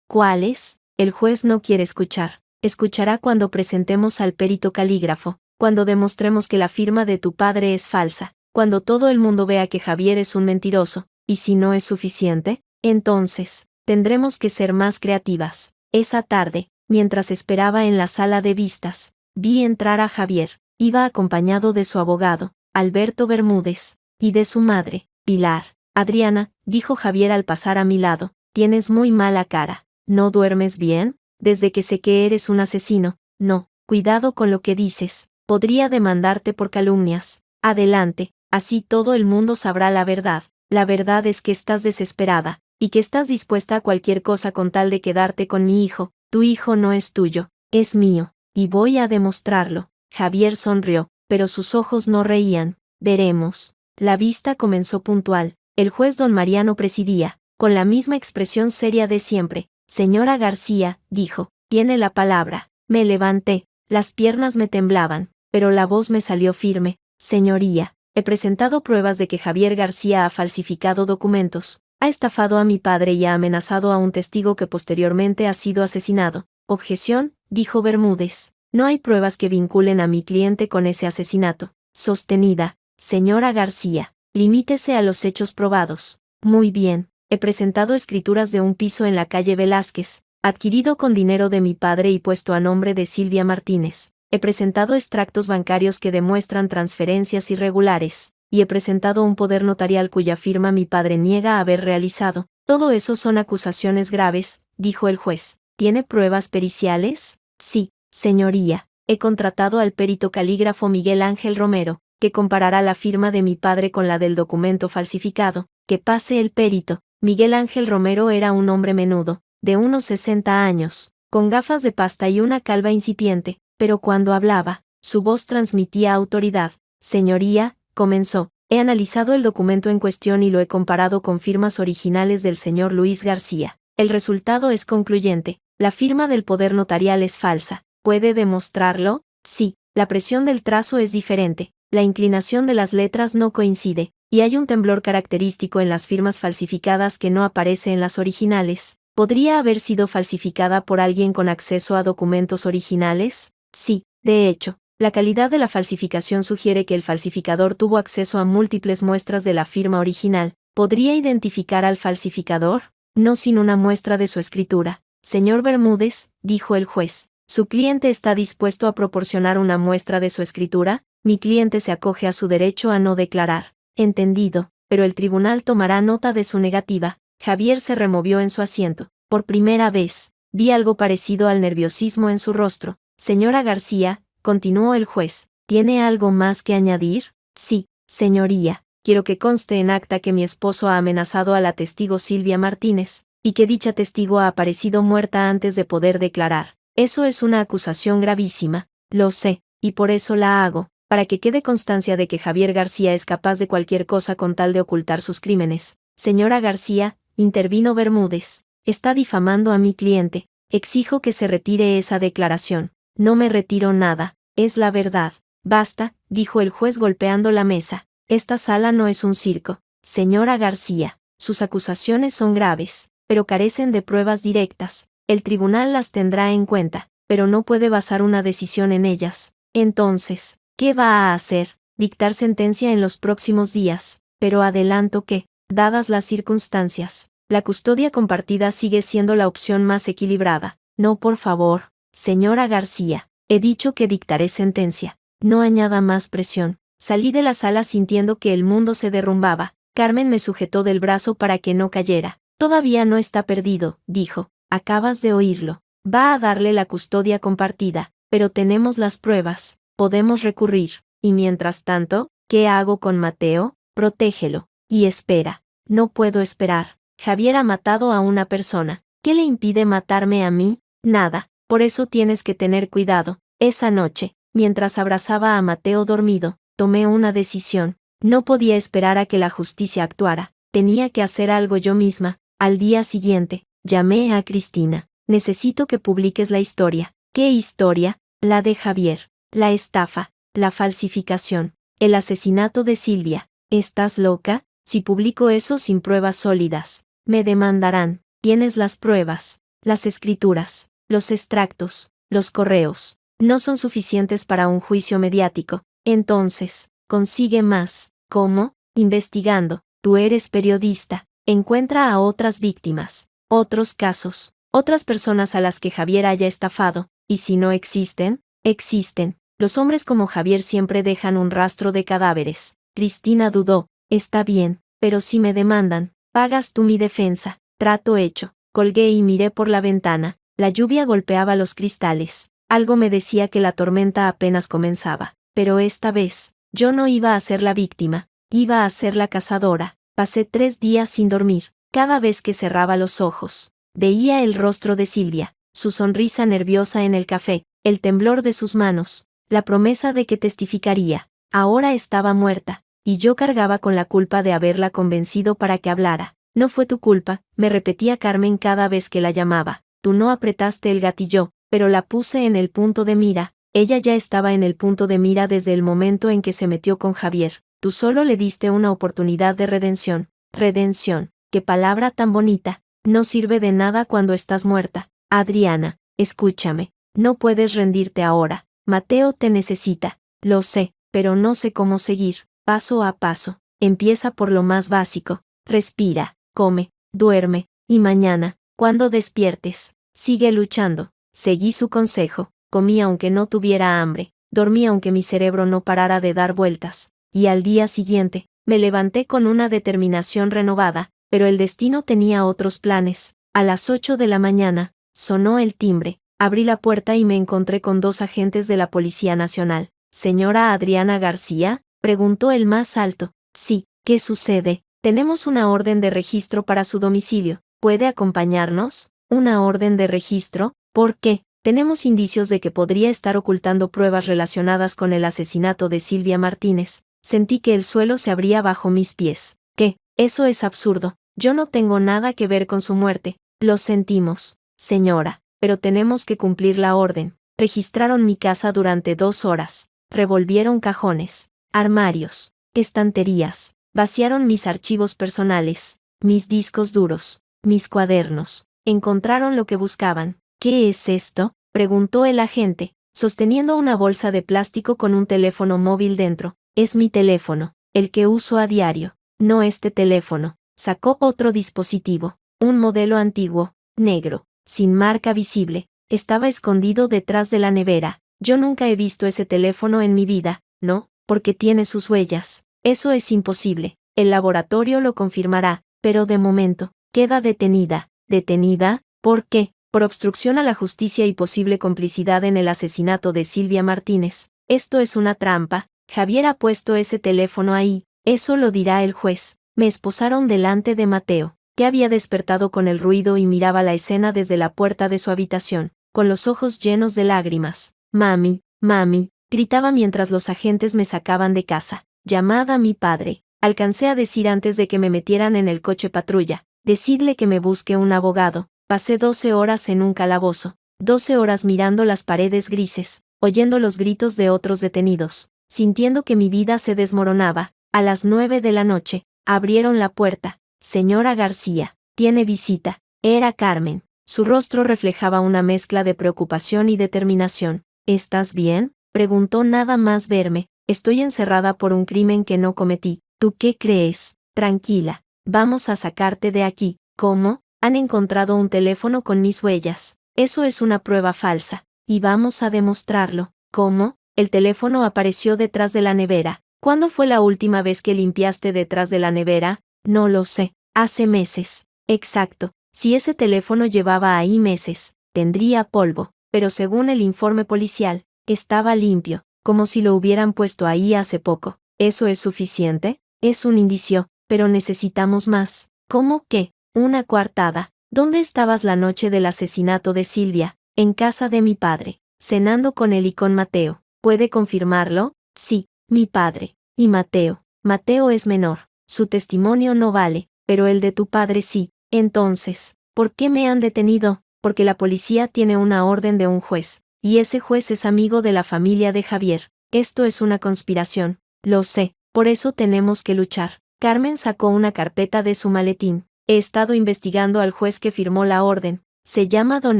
¿Cuáles? El juez no quiere escuchar. Escuchará cuando presentemos al perito calígrafo, cuando demostremos que la firma de tu padre es falsa, cuando todo el mundo vea que Javier es un mentiroso. ¿Y si no es suficiente? Entonces, tendremos que ser más creativas. Esa tarde, mientras esperaba en la sala de vistas, vi entrar a Javier. Iba acompañado de su abogado, Alberto Bermúdez, y de su madre, Pilar. Adriana, dijo Javier al pasar a mi lado, tienes muy mala cara. ¿No duermes bien? Desde que sé que eres un asesino. No, cuidado con lo que dices. Podría demandarte por calumnias. Adelante, así todo el mundo sabrá la verdad. La verdad es que estás desesperada, y que estás dispuesta a cualquier cosa con tal de quedarte con mi hijo. Tu hijo no es tuyo, es mío, y voy a demostrarlo. Javier sonrió, pero sus ojos no reían. Veremos. La vista comenzó puntual. El juez don Mariano presidía, con la misma expresión seria de siempre. Señora García, dijo, tiene la palabra. Me levanté, las piernas me temblaban, pero la voz me salió firme. Señoría, he presentado pruebas de que Javier García ha falsificado documentos, ha estafado a mi padre y ha amenazado a un testigo que posteriormente ha sido asesinado. Objeción, dijo Bermúdez. No hay pruebas que vinculen a mi cliente con ese asesinato. Sostenida, señora García. Limítese a los hechos probados. Muy bien, he presentado escrituras de un piso en la calle Velázquez, adquirido con dinero de mi padre y puesto a nombre de Silvia Martínez. He presentado extractos bancarios que demuestran transferencias irregulares, y he presentado un poder notarial cuya firma mi padre niega haber realizado. Todo eso son acusaciones graves, dijo el juez. ¿Tiene pruebas periciales? Sí. Señoría, he contratado al perito calígrafo Miguel Ángel Romero, que comparará la firma de mi padre con la del documento falsificado. Que pase el perito. Miguel Ángel Romero era un hombre menudo, de unos 60 años, con gafas de pasta y una calva incipiente, pero cuando hablaba, su voz transmitía autoridad. Señoría, comenzó, he analizado el documento en cuestión y lo he comparado con firmas originales del señor Luis García. El resultado es concluyente. La firma del poder notarial es falsa. ¿Puede demostrarlo? Sí, la presión del trazo es diferente, la inclinación de las letras no coincide, y hay un temblor característico en las firmas falsificadas que no aparece en las originales. ¿Podría haber sido falsificada por alguien con acceso a documentos originales? Sí, de hecho, la calidad de la falsificación sugiere que el falsificador tuvo acceso a múltiples muestras de la firma original. ¿Podría identificar al falsificador? No sin una muestra de su escritura. Señor Bermúdez, dijo el juez. ¿Su cliente está dispuesto a proporcionar una muestra de su escritura? Mi cliente se acoge a su derecho a no declarar. Entendido, pero el tribunal tomará nota de su negativa. Javier se removió en su asiento. Por primera vez, vi algo parecido al nerviosismo en su rostro. Señora García, continuó el juez, ¿tiene algo más que añadir? Sí, señoría. Quiero que conste en acta que mi esposo ha amenazado a la testigo Silvia Martínez, y que dicha testigo ha aparecido muerta antes de poder declarar. Eso es una acusación gravísima, lo sé, y por eso la hago, para que quede constancia de que Javier García es capaz de cualquier cosa con tal de ocultar sus crímenes. Señora García, intervino Bermúdez, está difamando a mi cliente. Exijo que se retire esa declaración. No me retiro nada, es la verdad. Basta, dijo el juez golpeando la mesa. Esta sala no es un circo. Señora García, sus acusaciones son graves, pero carecen de pruebas directas. El tribunal las tendrá en cuenta, pero no puede basar una decisión en ellas. Entonces, ¿qué va a hacer? Dictar sentencia en los próximos días. Pero adelanto que, dadas las circunstancias, la custodia compartida sigue siendo la opción más equilibrada. No, por favor, señora García, he dicho que dictaré sentencia. No añada más presión. Salí de la sala sintiendo que el mundo se derrumbaba. Carmen me sujetó del brazo para que no cayera. Todavía no está perdido, dijo. Acabas de oírlo. Va a darle la custodia compartida, pero tenemos las pruebas. Podemos recurrir. Y mientras tanto, ¿qué hago con Mateo? Protégelo. Y espera. No puedo esperar. Javier ha matado a una persona. ¿Qué le impide matarme a mí? Nada. Por eso tienes que tener cuidado. Esa noche, mientras abrazaba a Mateo dormido, tomé una decisión. No podía esperar a que la justicia actuara. Tenía que hacer algo yo misma. Al día siguiente, llamé a Cristina. Necesito que publiques la historia. ¿Qué historia? La de Javier. La estafa. La falsificación. El asesinato de Silvia. ¿Estás loca? Si publico eso sin pruebas sólidas, me demandarán. Tienes las pruebas. Las escrituras, los extractos, los correos. No son suficientes para un juicio mediático. Entonces, consigue más. ¿Cómo? Investigando. Tú eres periodista. Encuentra a otras víctimas, otros casos, otras personas a las que Javier haya estafado. Y si no existen, existen. Los hombres como Javier siempre dejan un rastro de cadáveres. Cristina dudó. Está bien, pero si me demandan, pagas tú mi defensa. Trato hecho. Colgué y miré por la ventana. La lluvia golpeaba los cristales. Algo me decía que la tormenta apenas comenzaba. Pero esta vez, yo no iba a ser la víctima, iba a ser la cazadora. Pasé 3 días sin dormir. Cada vez que cerraba los ojos, veía el rostro de Silvia, su sonrisa nerviosa en el café, el temblor de sus manos, la promesa de que testificaría. Ahora estaba muerta, y yo cargaba con la culpa de haberla convencido para que hablara. No fue tu culpa, me repetía Carmen cada vez que la llamaba. Tú no apretaste el gatillo, pero la puse en el punto de mira. Ella ya estaba en el punto de mira desde el momento en que se metió con Javier. Tú solo le diste una oportunidad de redención. Redención, qué palabra tan bonita. No sirve de nada cuando estás muerta. Adriana, escúchame. No puedes rendirte ahora. Mateo te necesita. Lo sé, pero no sé cómo seguir. Paso a paso. Empieza por lo más básico. Respira, come, duerme, y mañana, cuando despiertes, sigue luchando. Seguí su consejo. Comí aunque no tuviera hambre. Dormí aunque mi cerebro no parara de dar vueltas. Y al día siguiente, me levanté con una determinación renovada, pero el destino tenía otros planes. A las 8 de la mañana, sonó el timbre. Abrí la puerta y me encontré con 2 agentes de la Policía Nacional. ¿Señora Adriana García?, preguntó el más alto. Sí, ¿qué sucede? Tenemos una orden de registro para su domicilio. ¿Puede acompañarnos? ¿Una orden de registro? ¿Por qué? Tenemos indicios de que podría estar ocultando pruebas relacionadas con el asesinato de Silvia Martínez. Sentí que el suelo se abría bajo mis pies. ¿Qué? Eso es absurdo. Yo no tengo nada que ver con su muerte. Lo sentimos, señora, pero tenemos que cumplir la orden. Registraron mi casa durante 2 horas. Revolvieron cajones, armarios, estanterías. Vaciaron mis archivos personales, mis discos duros, mis cuadernos. Encontraron lo que buscaban. ¿Qué es esto?, preguntó el agente, sosteniendo una bolsa de plástico con un teléfono móvil dentro. Es mi teléfono, el que uso a diario. No este teléfono. Sacó otro dispositivo, un modelo antiguo, negro, sin marca visible. Estaba escondido detrás de la nevera. Yo nunca he visto ese teléfono en mi vida, ¿no? porque tiene sus huellas. Eso es imposible. El laboratorio lo confirmará, pero de momento, queda detenida. ¿Detenida? ¿Por qué? Por obstrucción a la justicia y posible complicidad en el asesinato de Silvia Martínez. Esto es una trampa. Javier ha puesto ese teléfono ahí. Eso lo dirá el juez. Me esposaron delante de Mateo, que había despertado con el ruido y miraba la escena desde la puerta de su habitación, con los ojos llenos de lágrimas. Mami, mami, gritaba mientras los agentes me sacaban de casa. Llamad a mi padre. Alcancé a decir antes de que me metieran en el coche patrulla. Decidle que me busque un abogado. Pasé 12 horas en un calabozo. 12 horas mirando las paredes grises, oyendo los gritos de otros detenidos, sintiendo que mi vida se desmoronaba. A las 9 de la noche, abrieron la puerta. Señora García, tiene visita. Era Carmen. Su rostro reflejaba una mezcla de preocupación y determinación. ¿Estás bien?, preguntó nada más verme. Estoy encerrada por un crimen que no cometí. ¿Tú qué crees? Tranquila. Vamos a sacarte de aquí. ¿Cómo? Han encontrado un teléfono con mis huellas. Eso es una prueba falsa. Y vamos a demostrarlo. ¿Cómo? El teléfono apareció detrás de la nevera. ¿Cuándo fue la última vez que limpiaste detrás de la nevera? No lo sé. Hace meses. Exacto. Si ese teléfono llevaba ahí meses, tendría polvo. Pero según el informe policial, estaba limpio, como si lo hubieran puesto ahí hace poco. ¿Eso es suficiente? Es un indicio, pero necesitamos más. ¿Cómo qué? Una coartada. ¿Dónde estabas la noche del asesinato de Silvia? En casa de mi padre, cenando con él y con Mateo. ¿Puede confirmarlo? Sí, mi padre. Y Mateo. Mateo es menor. Su testimonio no vale, pero el de tu padre sí. Entonces, ¿por qué me han detenido? Porque la policía tiene una orden de un juez, y ese juez es amigo de la familia de Javier. Esto es una conspiración. Lo sé, por eso tenemos que luchar. Carmen sacó una carpeta de su maletín. He estado investigando al juez que firmó la orden. Se llama don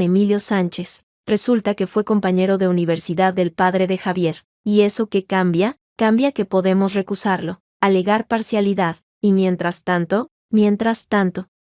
Emilio Sánchez. Resulta que fue compañero de universidad del padre de Javier. ¿Y eso qué cambia? Cambia que podemos recusarlo, alegar parcialidad, y mientras tanto,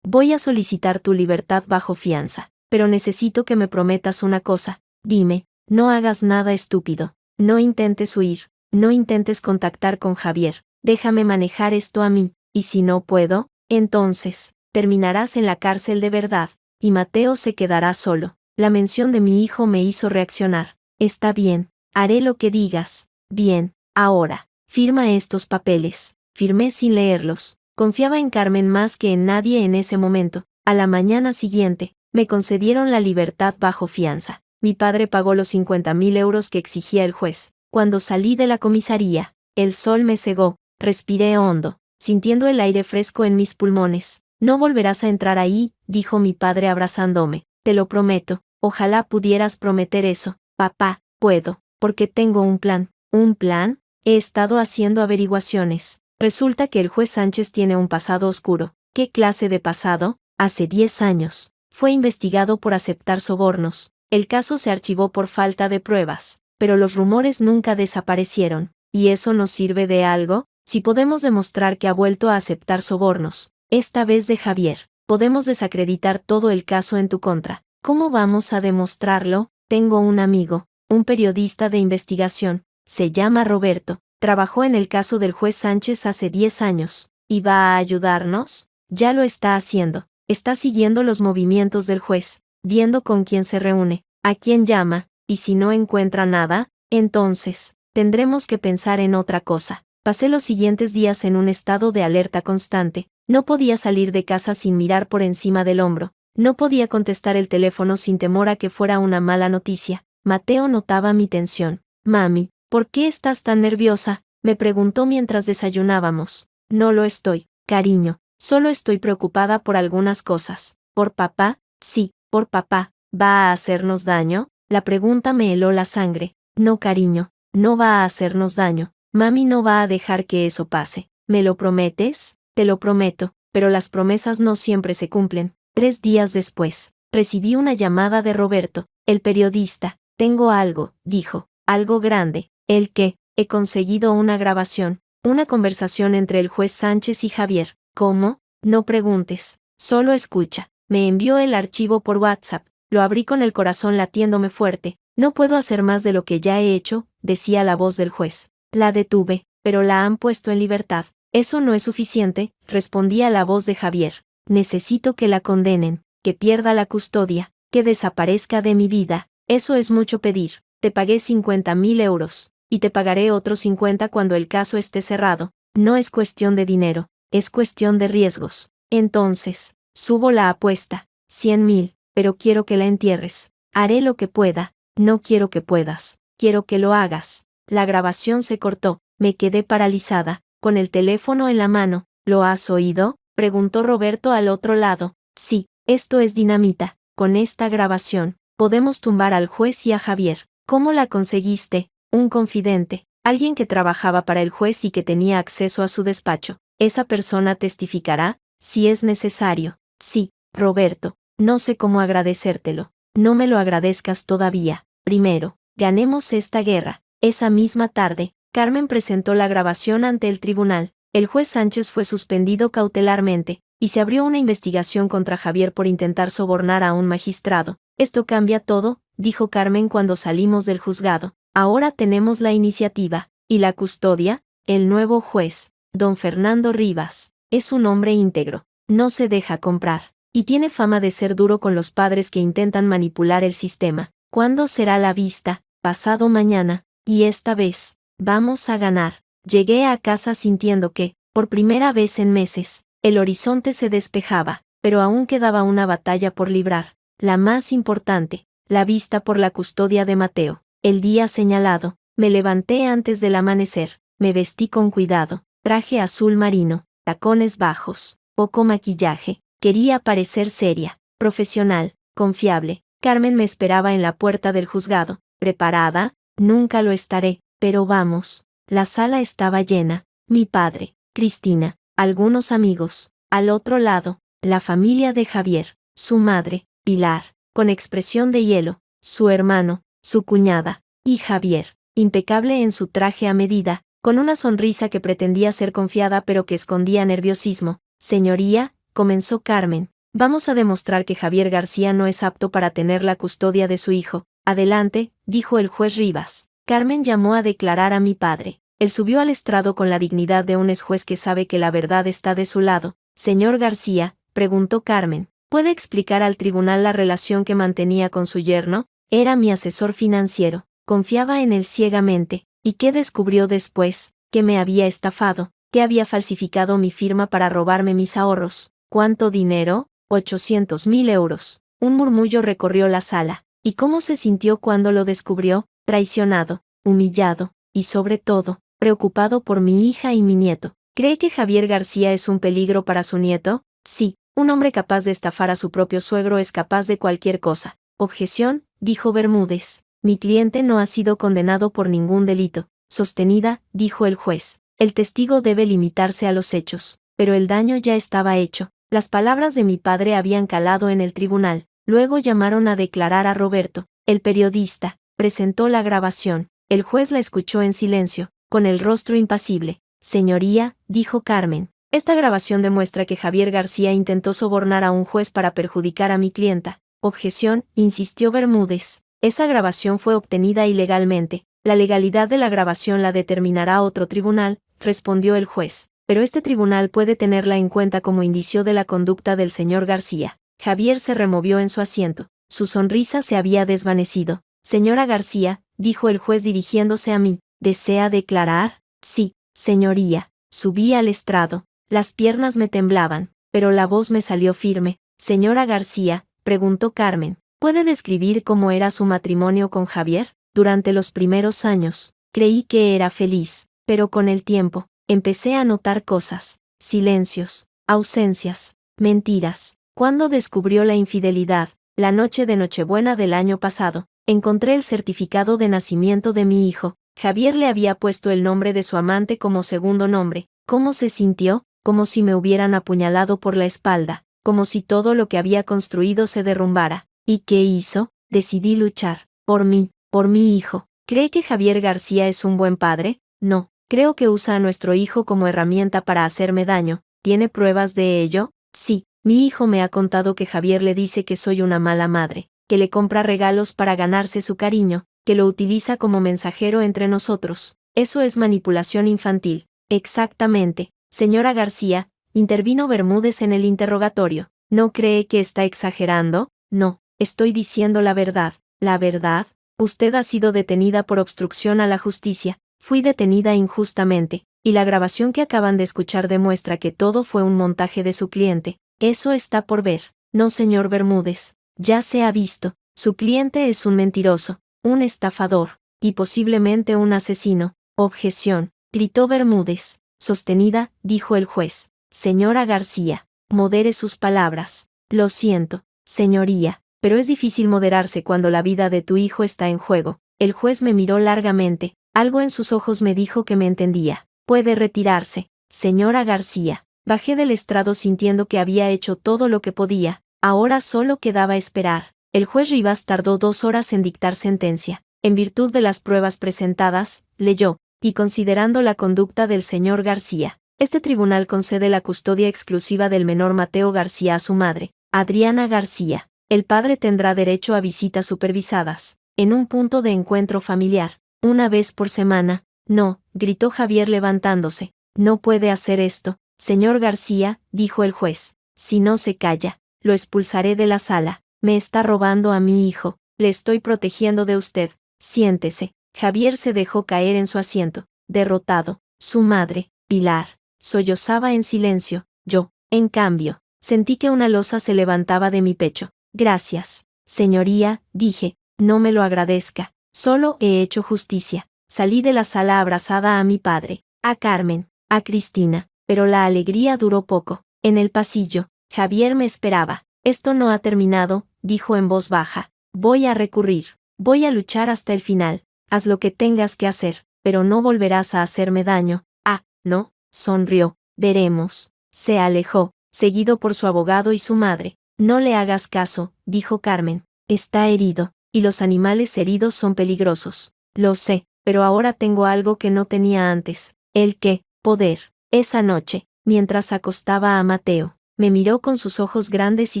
voy a solicitar tu libertad bajo fianza. Pero necesito que me prometas una cosa. Dime, no hagas nada estúpido. No intentes huir. No intentes contactar con Javier. Déjame manejar esto a mí. Y si no puedo, entonces, terminarás en la cárcel de verdad. Y Mateo se quedará solo. La mención de mi hijo me hizo reaccionar. Está bien. Haré lo que digas. Bien. Ahora, firma estos papeles. Firmé sin leerlos. Confiaba en Carmen más que en nadie en ese momento. A la mañana siguiente, me concedieron la libertad bajo fianza. Mi padre pagó los 50.000 euros que exigía el juez. Cuando salí de la comisaría, el sol me cegó. Respiré hondo, sintiendo el aire fresco en mis pulmones. No volverás a entrar ahí, dijo mi padre abrazándome. Te lo prometo. Ojalá pudieras prometer eso. Papá, puedo, porque tengo un plan. ¿Un plan? He estado haciendo averiguaciones. Resulta que el juez Sánchez tiene un pasado oscuro. ¿Qué clase de pasado? Hace 10 años. Fue investigado por aceptar sobornos. El caso se archivó por falta de pruebas, pero los rumores nunca desaparecieron. ¿Y eso nos sirve de algo? Si podemos demostrar que ha vuelto a aceptar sobornos, esta vez de Javier, podemos desacreditar todo el caso en tu contra. ¿Cómo vamos a demostrarlo? Tengo un amigo, un periodista de investigación. Se llama Roberto. Trabajó en el caso del juez Sánchez hace 10 años. ¿Y va a ayudarnos? Ya lo está haciendo. Está siguiendo los movimientos del juez, viendo con quién se reúne, a quién llama, y si no encuentra nada, entonces, tendremos que pensar en otra cosa. Pasé los siguientes días en un estado de alerta constante. No podía salir de casa sin mirar por encima del hombro. No podía contestar el teléfono sin temor a que fuera una mala noticia. Mateo notaba mi tensión. Mami, ¿por qué estás tan nerviosa?, me preguntó mientras desayunábamos. No lo estoy, cariño. Solo estoy preocupada por algunas cosas. ¿Por papá? Sí, por papá. ¿Va a hacernos daño? La pregunta me heló la sangre. No, cariño, no va a hacernos daño. Mami no va a dejar que eso pase. ¿Me lo prometes? Te lo prometo, pero las promesas no siempre se cumplen. 3 días después, recibí una llamada de Roberto, el periodista. Tengo algo, dijo, algo grande. ¿El qué? He conseguido una grabación, una conversación entre el juez Sánchez y Javier. ¿Cómo? No preguntes, solo escucha. Me envió el archivo por WhatsApp. Lo abrí con el corazón latiéndome fuerte. No puedo hacer más de lo que ya he hecho, decía la voz del juez. La detuve, pero la han puesto en libertad. Eso no es suficiente, respondía la voz de Javier. Necesito que la condenen, que pierda la custodia, que desaparezca de mi vida. Eso es mucho pedir. Te pagué 50.000 euros, y te pagaré otros 50 cuando el caso esté cerrado. No es cuestión de dinero, es cuestión de riesgos. Entonces, subo la apuesta, 100.000, pero quiero que la entierres. Haré lo que pueda, no quiero que puedas, quiero que lo hagas. La grabación se cortó, me quedé paralizada, con el teléfono en la mano. ¿Lo has oído?, preguntó Roberto al otro lado. Sí, esto es dinamita. Con esta grabación, podemos tumbar al juez y a Javier. ¿Cómo la conseguiste? Un confidente, alguien que trabajaba para el juez y que tenía acceso a su despacho. Esa persona testificará, si es necesario. Sí, Roberto, no sé cómo agradecértelo. No me lo agradezcas todavía. Primero, ganemos esta guerra. Esa misma tarde, Carmen presentó la grabación ante el tribunal. El juez Sánchez fue suspendido cautelarmente, y se abrió una investigación contra Javier por intentar sobornar a un magistrado. Esto cambia todo, dijo Carmen cuando salimos del juzgado. Ahora tenemos la iniciativa, y la custodia. El nuevo juez, don Fernando Rivas, es un hombre íntegro, no se deja comprar, y tiene fama de ser duro con los padres que intentan manipular el sistema. ¿Cuándo será la vista? Pasado mañana, y esta vez, vamos a ganar. Llegué a casa sintiendo que, por primera vez en meses, el horizonte se despejaba, pero aún quedaba una batalla por librar, la más importante, la vista por la custodia de Mateo. El día señalado, me levanté antes del amanecer, me vestí con cuidado, traje azul marino, tacones bajos, poco maquillaje, quería parecer seria, profesional, confiable. Carmen me esperaba en la puerta del juzgado. ¿Preparada? Nunca lo estaré, pero vamos. La sala estaba llena. Mi padre, Cristina, algunos amigos. Al otro lado, la familia de Javier, su madre, Pilar, con expresión de hielo, su hermano, su cuñada, y Javier, impecable en su traje a medida, con una sonrisa que pretendía ser confiada pero que escondía nerviosismo. Señoría, comenzó Carmen, vamos a demostrar que Javier García no es apto para tener la custodia de su hijo. Adelante, dijo el juez Rivas. Carmen llamó a declarar a mi padre. Él subió al estrado con la dignidad de un exjuez que sabe que la verdad está de su lado. Señor García, preguntó Carmen, ¿puede explicar al tribunal la relación que mantenía con su yerno? Era mi asesor financiero, confiaba en él ciegamente. ¿Y qué descubrió después? Que me había estafado, que había falsificado mi firma para robarme mis ahorros. ¿Cuánto dinero? 800.000 euros. Un murmullo recorrió la sala. ¿Y cómo se sintió cuando lo descubrió? Traicionado, humillado, y sobre todo, preocupado por mi hija y mi nieto. ¿Cree que Javier García es un peligro para su nieto? Sí, un hombre capaz de estafar a su propio suegro es capaz de cualquier cosa. Objeción, dijo Bermúdez. Mi cliente no ha sido condenado por ningún delito. Sostenida, dijo el juez. El testigo debe limitarse a los hechos. Pero el daño ya estaba hecho. Las palabras de mi padre habían calado en el tribunal. Luego llamaron a declarar a Roberto, el periodista. Presentó la grabación. El juez la escuchó en silencio, con el rostro impasible. Señoría, dijo Carmen, esta grabación demuestra que Javier García intentó sobornar a un juez para perjudicar a mi clienta. Objeción, insistió Bermúdez. Esa grabación fue obtenida ilegalmente. La legalidad de la grabación la determinará otro tribunal, respondió el juez. Pero este tribunal puede tenerla en cuenta como indicio de la conducta del señor García. Javier se removió en su asiento. Su sonrisa se había desvanecido. Señora García, dijo el juez dirigiéndose a mí, ¿desea declarar? Sí, señoría. Subí al estrado. Las piernas me temblaban, pero la voz me salió firme. Señora García, preguntó Carmen, ¿puede describir cómo era su matrimonio con Javier? Durante los primeros años, creí que era feliz, pero con el tiempo, empecé a notar cosas, silencios, ausencias, mentiras. Cuando descubrió la infidelidad, la noche de Nochebuena del año pasado, encontré el certificado de nacimiento de mi hijo. Javier le había puesto el nombre de su amante como segundo nombre. ¿Cómo se sintió? Como si me hubieran apuñalado por la espalda, como si todo lo que había construido se derrumbara. ¿Y qué hizo? Decidí luchar. Por mí, por mi hijo. ¿Cree que Javier García es un buen padre? No. Creo que usa a nuestro hijo como herramienta para hacerme daño. ¿Tiene pruebas de ello? Sí. Mi hijo me ha contado que Javier le dice que soy una mala madre, que le compra regalos para ganarse su cariño, que lo utiliza como mensajero entre nosotros. Eso es manipulación infantil. Exactamente, señora García, intervino Bermúdez en el interrogatorio. ¿No cree que está exagerando? No, estoy diciendo la verdad. ¿La verdad? Usted ha sido detenida por obstrucción a la justicia. Fui detenida injustamente, y la grabación que acaban de escuchar demuestra que todo fue un montaje de su cliente. Eso está por ver. No, señor Bermúdez. Ya se ha visto. Su cliente es un mentiroso, un estafador, y posiblemente un asesino. Objeción, gritó Bermúdez. Sostenida, dijo el juez. Señora García, modere sus palabras. Lo siento, señoría, pero es difícil moderarse cuando la vida de tu hijo está en juego. El juez me miró largamente, algo en sus ojos me dijo que me entendía. Puede retirarse, señora García. Bajé del estrado sintiendo que había hecho todo lo que podía, ahora solo quedaba esperar. El juez Rivas tardó 2 horas en dictar sentencia. En virtud de las pruebas presentadas, leyó, y considerando la conducta del señor García, este tribunal concede la custodia exclusiva del menor Mateo García a su madre, Adriana García. El padre tendrá derecho a visitas supervisadas, en un punto de encuentro familiar, una vez por semana. No, gritó Javier levantándose, no puede hacer esto, señor García, dijo el juez. Si no se calla, lo expulsaré de la sala. Me está robando a mi hijo, le estoy protegiendo de usted. Siéntese. Javier se dejó caer en su asiento, derrotado. Su madre, Pilar, sollozaba en silencio. Yo, en cambio, sentí que una losa se levantaba de mi pecho. Gracias, señoría, dije, no me lo agradezca, solo he hecho justicia. Salí de la sala abrazada a mi padre, a Carmen, a Cristina, pero la alegría duró poco. En el pasillo, Javier me esperaba. Esto no ha terminado, dijo en voz baja. Voy a recurrir. Voy a luchar hasta el final. Haz lo que tengas que hacer, pero no volverás a hacerme daño. Ah, no, sonrió. Veremos. Se alejó, seguido por su abogado y su madre. No le hagas caso, dijo Carmen. Está herido, y los animales heridos son peligrosos. Lo sé, pero ahora tengo algo que no tenía antes. ¿El qué? Poder. Esa noche, mientras acostaba a Mateo, me miró con sus ojos grandes y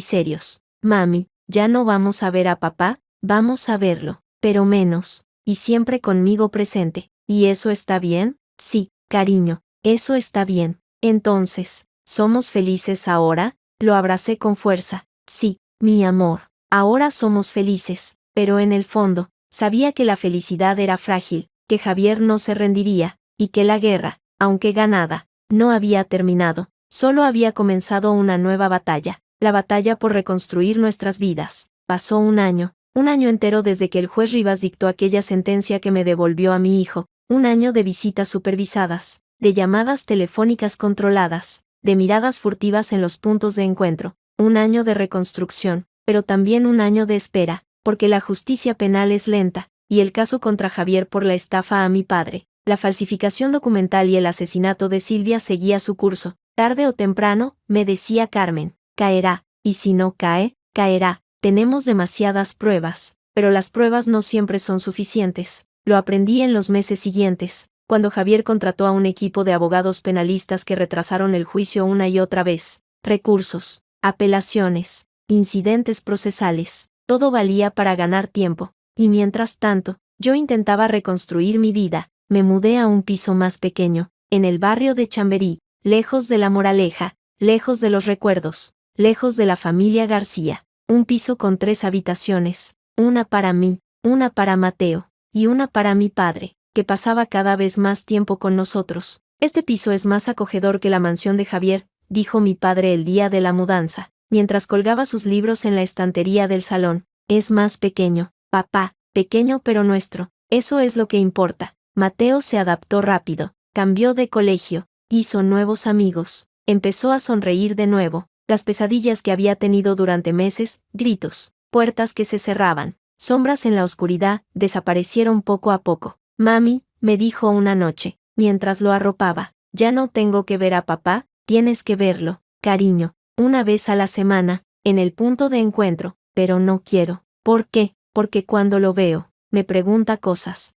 serios. Mami, ¿ya no vamos a ver a papá? Vamos a verlo, pero menos, y siempre conmigo presente. ¿Y eso está bien? Sí, cariño, eso está bien. Entonces, ¿somos felices ahora? Lo abracé con fuerza. Sí, mi amor, ahora somos felices, pero en el fondo, sabía que la felicidad era frágil, que Javier no se rendiría, y que la guerra, aunque ganada, no había terminado, solo había comenzado una nueva batalla, la batalla por reconstruir nuestras vidas. Pasó un año entero desde que el juez Rivas dictó aquella sentencia que me devolvió a mi hijo, un año de visitas supervisadas, de llamadas telefónicas controladas, de miradas furtivas en los puntos de encuentro, un año de reconstrucción, pero también un año de espera, porque la justicia penal es lenta, y el caso contra Javier por la estafa a mi padre, la falsificación documental y el asesinato de Silvia seguía su curso. Tarde o temprano, me decía Carmen, caerá, y si no cae, caerá. Tenemos demasiadas pruebas, pero las pruebas no siempre son suficientes. Lo aprendí en los meses siguientes, cuando Javier contrató a un equipo de abogados penalistas que retrasaron el juicio una y otra vez. Recursos, apelaciones, incidentes procesales, todo valía para ganar tiempo. Y mientras tanto, yo intentaba reconstruir mi vida. Me mudé a un piso más pequeño, en el barrio de Chamberí, lejos de la Moraleja, lejos de los recuerdos, lejos de la familia García. Un piso con 3 habitaciones, una para mí, una para Mateo, y una para mi padre, que pasaba cada vez más tiempo con nosotros. Este piso es más acogedor que la mansión de Javier, dijo mi padre el día de la mudanza, mientras colgaba sus libros en la estantería del salón. Es más pequeño, papá, pequeño pero nuestro, eso es lo que importa. Mateo se adaptó rápido, cambió de colegio, hizo nuevos amigos, empezó a sonreír de nuevo. Las pesadillas que había tenido durante meses, gritos, puertas que se cerraban, sombras en la oscuridad, desaparecieron poco a poco. Mami, me dijo una noche, mientras lo arropaba, ya no tengo que ver a papá, tienes que verlo, cariño, una vez a la semana, en el punto de encuentro, pero no quiero. ¿Por qué? Porque cuando lo veo, me pregunta cosas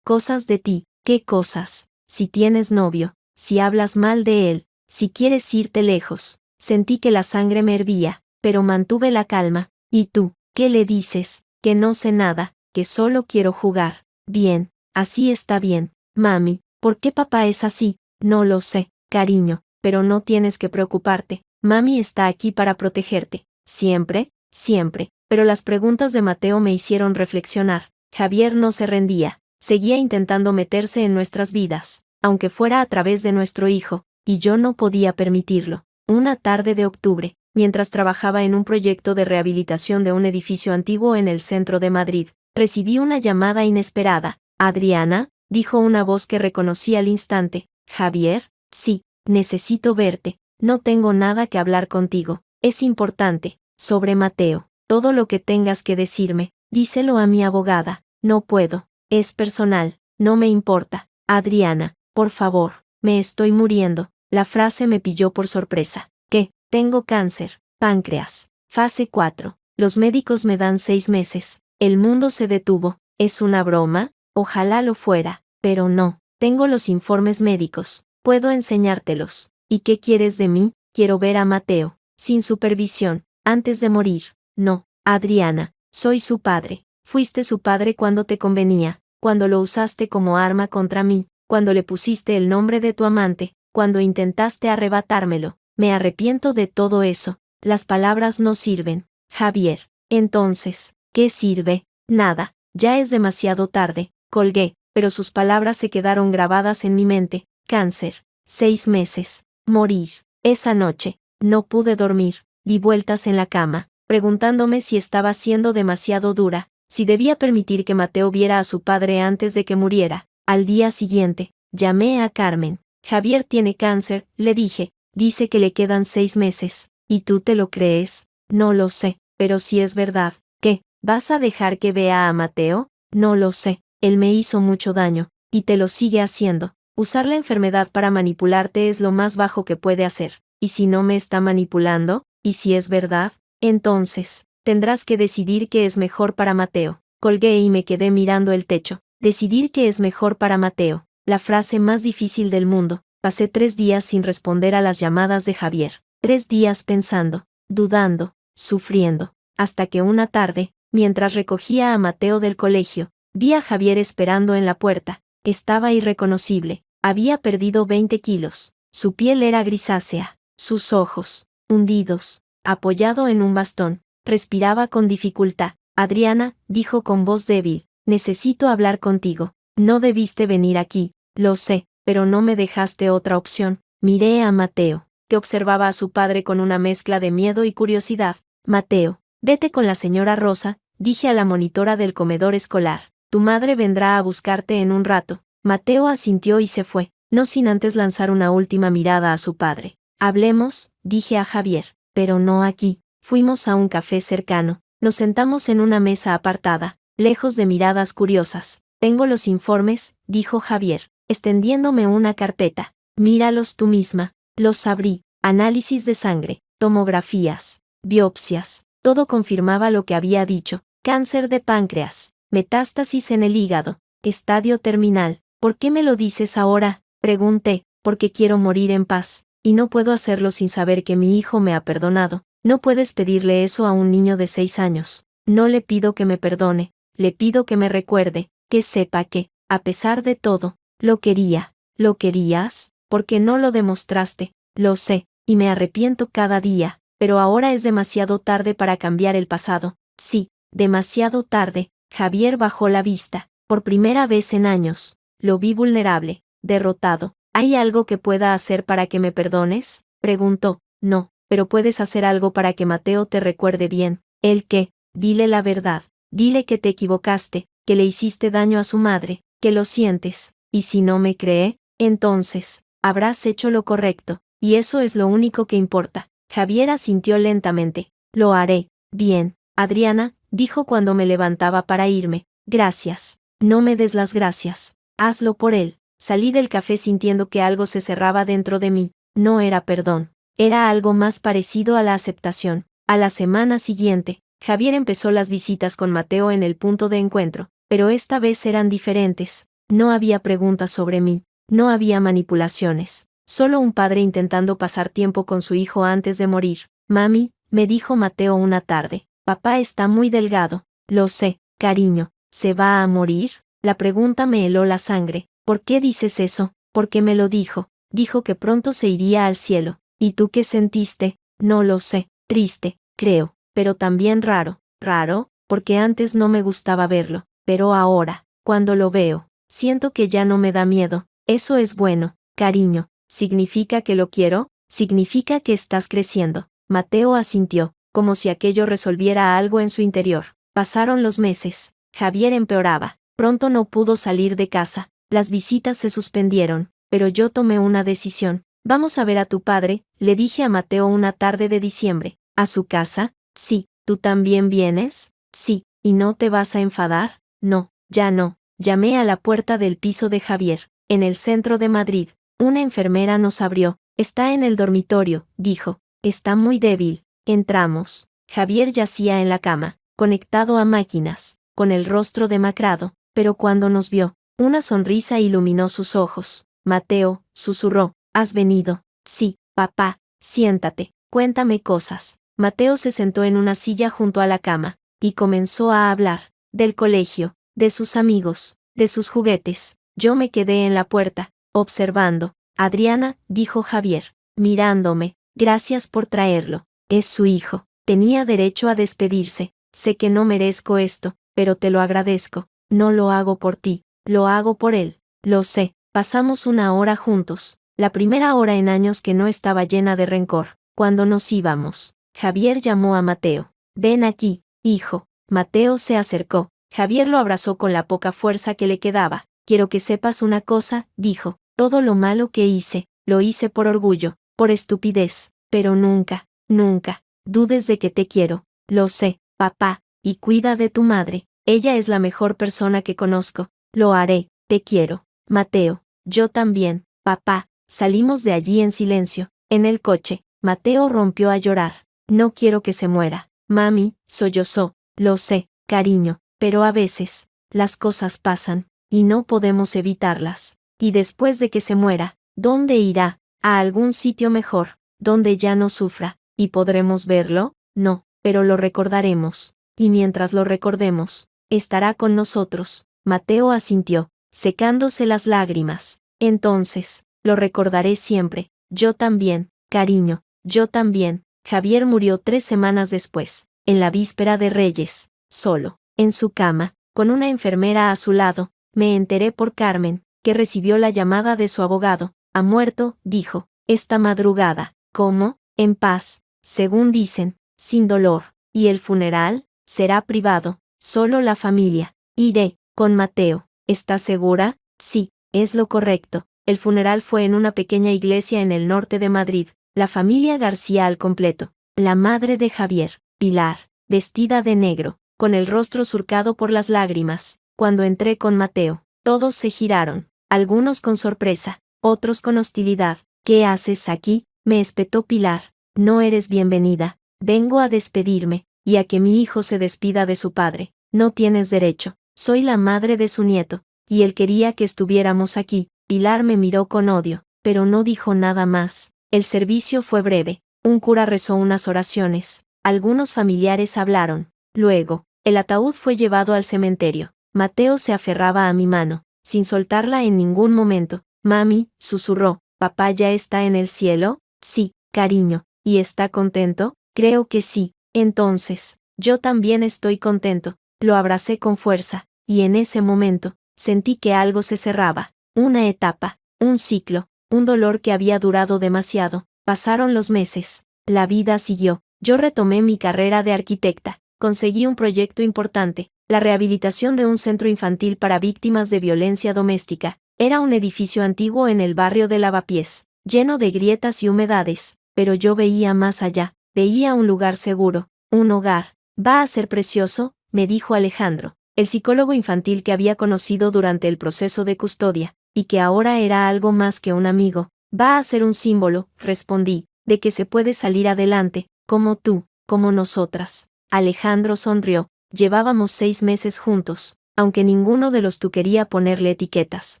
de ti. ¿Qué cosas? Si tienes novio, si hablas mal de él, si quieres irte lejos. Sentí que la sangre me hervía, pero mantuve la calma. ¿Y tú, qué le dices? Que no sé nada, que solo quiero jugar. Bien, así está bien, mami, ¿Por qué papá es así? No lo sé, cariño, pero no tienes que preocuparte. Mami está aquí para protegerte. Siempre, siempre. Pero las preguntas de Mateo me hicieron reflexionar. Javier no se rendía. Seguía intentando meterse en nuestras vidas, aunque fuera a través de nuestro hijo, y yo no podía permitirlo. Una tarde de octubre, mientras trabajaba en un proyecto de rehabilitación de un edificio antiguo en el centro de Madrid, recibí una llamada inesperada. Adriana, dijo una voz que reconocí al instante. Javier, sí, necesito verte. No tengo nada que hablar contigo. Es importante. Sobre Mateo. Todo lo que tengas que decirme, díselo a mi abogada. No puedo. Es personal. No me importa. Adriana, por favor. Me estoy muriendo. La frase me pilló por sorpresa. ¿Qué? Tengo cáncer. Páncreas. Fase 4. Los médicos me dan 6 meses. El mundo se detuvo. ¿Es una broma? Ojalá lo fuera. Pero no. Tengo los informes médicos. Puedo enseñártelos. ¿Y qué quieres de mí? Quiero ver a Mateo. Sin supervisión. Antes de morir. No. Adriana. Soy su padre. Fuiste su padre cuando te convenía. Cuando lo usaste como arma contra mí. Cuando le pusiste el nombre de tu amante. Cuando intentaste arrebatármelo. Me arrepiento de todo eso. Las palabras no sirven. Javier. Entonces, ¿qué sirve? Nada. Ya es demasiado tarde. Colgué, pero sus palabras se quedaron grabadas en mi mente. Cáncer. 6 meses. Morir. Esa noche, no pude dormir. Di vueltas en la cama, preguntándome si estaba siendo demasiado dura, si debía permitir que Mateo viera a su padre antes de que muriera. Al día siguiente, llamé a Carmen. Javier tiene cáncer, le dije. Dice que le quedan 6 meses. ¿Y tú te lo crees? No lo sé, pero si es verdad. ¿Qué? ¿Vas a dejar que vea a Mateo? No lo sé. Él me hizo mucho daño, y te lo sigue haciendo. Usar la enfermedad para manipularte es lo más bajo que puede hacer. ¿Y si no me está manipulando? ¿Y si es verdad? Entonces, tendrás que decidir qué es mejor para Mateo. Colgué y me quedé mirando el techo. Decidir qué es mejor para Mateo. La frase más difícil del mundo. Pasé 3 días sin responder a las llamadas de Javier. 3 días pensando, dudando, sufriendo. Hasta que una tarde, mientras recogía a Mateo del colegio, vi a Javier esperando en la puerta. Estaba irreconocible. Había perdido 20 kilos. Su piel era grisácea. Sus ojos, hundidos, apoyado en un bastón, respiraba con dificultad. Adriana, dijo con voz débil, necesito hablar contigo. No debiste venir aquí, lo sé, pero no me dejaste otra opción. Miré a Mateo, que observaba a su padre con una mezcla de miedo y curiosidad. Mateo, vete con la señora Rosa, dije a la monitora del comedor escolar. Tu madre vendrá a buscarte en un rato. Mateo asintió y se fue, no sin antes lanzar una última mirada a su padre. Hablemos, dije a Javier, pero no aquí. Fuimos a un café cercano. Nos sentamos en una mesa apartada, lejos de miradas curiosas. Tengo los informes, dijo Javier, extendiéndome una carpeta. Míralos tú misma. Los abrí. Análisis de sangre, tomografías, biopsias. Todo confirmaba lo que había dicho. Cáncer de páncreas, metástasis en el hígado, estadio terminal. ¿Por qué me lo dices ahora? Pregunté. Porque quiero morir en paz. Y no puedo hacerlo sin saber que mi hijo me ha perdonado. No puedes pedirle eso a un niño de 6 años. No le pido que me perdone, le pido que me recuerde, que sepa que, a pesar de todo, lo quería. ¿Lo querías? Porque no lo demostraste. Lo sé, y me arrepiento cada día, pero ahora es demasiado tarde para cambiar el pasado. Sí, demasiado tarde. Javier bajó la vista. Por primera vez en años, lo vi vulnerable, derrotado. ¿Hay algo que pueda hacer para que me perdones? Preguntó. No, pero puedes hacer algo para que Mateo te recuerde bien. ¿El qué? Dile la verdad. Dile que te equivocaste, que le hiciste daño a su madre, que lo sientes. Y si no me cree, entonces, habrás hecho lo correcto, y eso es lo único que importa. Javier asintió lentamente. Lo haré. Bien, Adriana, dijo cuando me levantaba para irme. Gracias. No me des las gracias. Hazlo por él. Salí del café sintiendo que algo se cerraba dentro de mí. No era perdón. Era algo más parecido a la aceptación. A la semana siguiente, Javier empezó las visitas con Mateo en el punto de encuentro, pero esta vez eran diferentes. No había preguntas sobre mí. No había manipulaciones. Solo un padre intentando pasar tiempo con su hijo antes de morir. Mami, me dijo Mateo una tarde, papá está muy delgado. Lo sé, cariño. ¿Se va a morir? La pregunta me heló la sangre. ¿Por qué dices eso? Porque me lo dijo. Dijo que pronto se iría al cielo. ¿Y tú qué sentiste? No lo sé. Triste, creo, pero también raro. Raro, porque antes no me gustaba verlo, pero ahora, cuando lo veo, siento que ya no me da miedo. Eso es bueno, cariño. ¿Significa que lo quiero? Significa que estás creciendo. Mateo asintió, como si aquello resolviera algo en su interior. Pasaron los meses. Javier empeoraba. Pronto no pudo salir de casa. Las visitas se suspendieron, pero yo tomé una decisión. Vamos a ver a tu padre, le dije a Mateo una tarde de diciembre. ¿A su casa? Sí. ¿Tú también vienes? Sí. ¿Y no te vas a enfadar? No, ya no. Llamé a la puerta del piso de Javier, en el centro de Madrid. Una enfermera nos abrió. Está en el dormitorio, dijo. Está muy débil. Entramos. Javier yacía en la cama, conectado a máquinas, con el rostro demacrado, pero cuando nos vio, una sonrisa iluminó sus ojos. Mateo, susurró, ¿has venido? Sí, papá, siéntate, cuéntame cosas. Mateo se sentó en una silla junto a la cama, y comenzó a hablar, del colegio, de sus amigos, de sus juguetes. Yo me quedé en la puerta, observando. Adriana, dijo Javier, mirándome, gracias por traerlo. Es su hijo. Tenía derecho a despedirse. Sé que no merezco esto, pero te lo agradezco. No lo hago por ti, lo hago por él. Lo sé. Pasamos una hora juntos. La primera hora en años que no estaba llena de rencor. Cuando nos íbamos, Javier llamó a Mateo. Ven aquí, hijo. Mateo se acercó. Javier lo abrazó con la poca fuerza que le quedaba. Quiero que sepas una cosa, dijo. Todo lo malo que hice, lo hice por orgullo, por estupidez, pero nunca, nunca, dudes de que te quiero. Lo sé, papá, y cuida de tu madre. Ella es la mejor persona que conozco. Lo haré, te quiero. Mateo, yo también, papá. Salimos de allí en silencio. En el coche, Mateo rompió a llorar. No quiero que se muera. Mami, sollozó. Lo sé, cariño, pero a veces, las cosas pasan, y no podemos evitarlas. Y después de que se muera, ¿dónde irá? A algún sitio mejor, donde ya no sufra. ¿Y podremos verlo? No, pero lo recordaremos. Y mientras lo recordemos, estará con nosotros. Mateo asintió, secándose las lágrimas. Entonces, lo recordaré siempre. Yo también, cariño, yo también. Javier murió 3 semanas después, en la víspera de Reyes, solo, en su cama, con una enfermera a su lado. Me enteré por Carmen, que recibió la llamada de su abogado. Ha muerto, dijo, esta madrugada. ¿Cómo? En paz, según dicen, sin dolor. ¿Y el funeral? Será privado, solo la familia. Iré, con Mateo. ¿Estás segura? Sí, es lo correcto. El funeral fue en una pequeña iglesia en el norte de Madrid. La familia García al completo. La madre de Javier, Pilar, vestida de negro, con el rostro surcado por las lágrimas. Cuando entré con Mateo, todos se giraron, algunos con sorpresa, otros con hostilidad. ¿Qué haces aquí? Me espetó Pilar. No eres bienvenida. Vengo a despedirme, y a que mi hijo se despida de su padre. No tienes derecho. Soy la madre de su nieto, y él quería que estuviéramos aquí. Pilar me miró con odio, pero no dijo nada más. El servicio fue breve. Un cura rezó unas oraciones. Algunos familiares hablaron. Luego, el ataúd fue llevado al cementerio. Mateo se aferraba a mi mano, sin soltarla en ningún momento. Mami, susurró, ¿papá ya está en el cielo? Sí, cariño. ¿Y está contento? Creo que sí. Entonces, yo también estoy contento. Lo abracé con fuerza, y en ese momento, sentí que algo se cerraba. Una etapa, un ciclo, un dolor que había durado demasiado. Pasaron los meses. La vida siguió. Yo retomé mi carrera de arquitecta. Conseguí un proyecto importante, la rehabilitación de un centro infantil para víctimas de violencia doméstica. Era un edificio antiguo en el barrio de Lavapiés, lleno de grietas y humedades, pero yo veía más allá, veía un lugar seguro, un hogar. Va a ser precioso, me dijo Alejandro, el psicólogo infantil que había conocido durante el proceso de custodia, y que ahora era algo más que un amigo. Va a ser un símbolo, respondí, de que se puede salir adelante, como tú, como nosotras. Alejandro sonrió. Llevábamos 6 meses juntos, aunque ninguno de los dos quería ponerle etiquetas.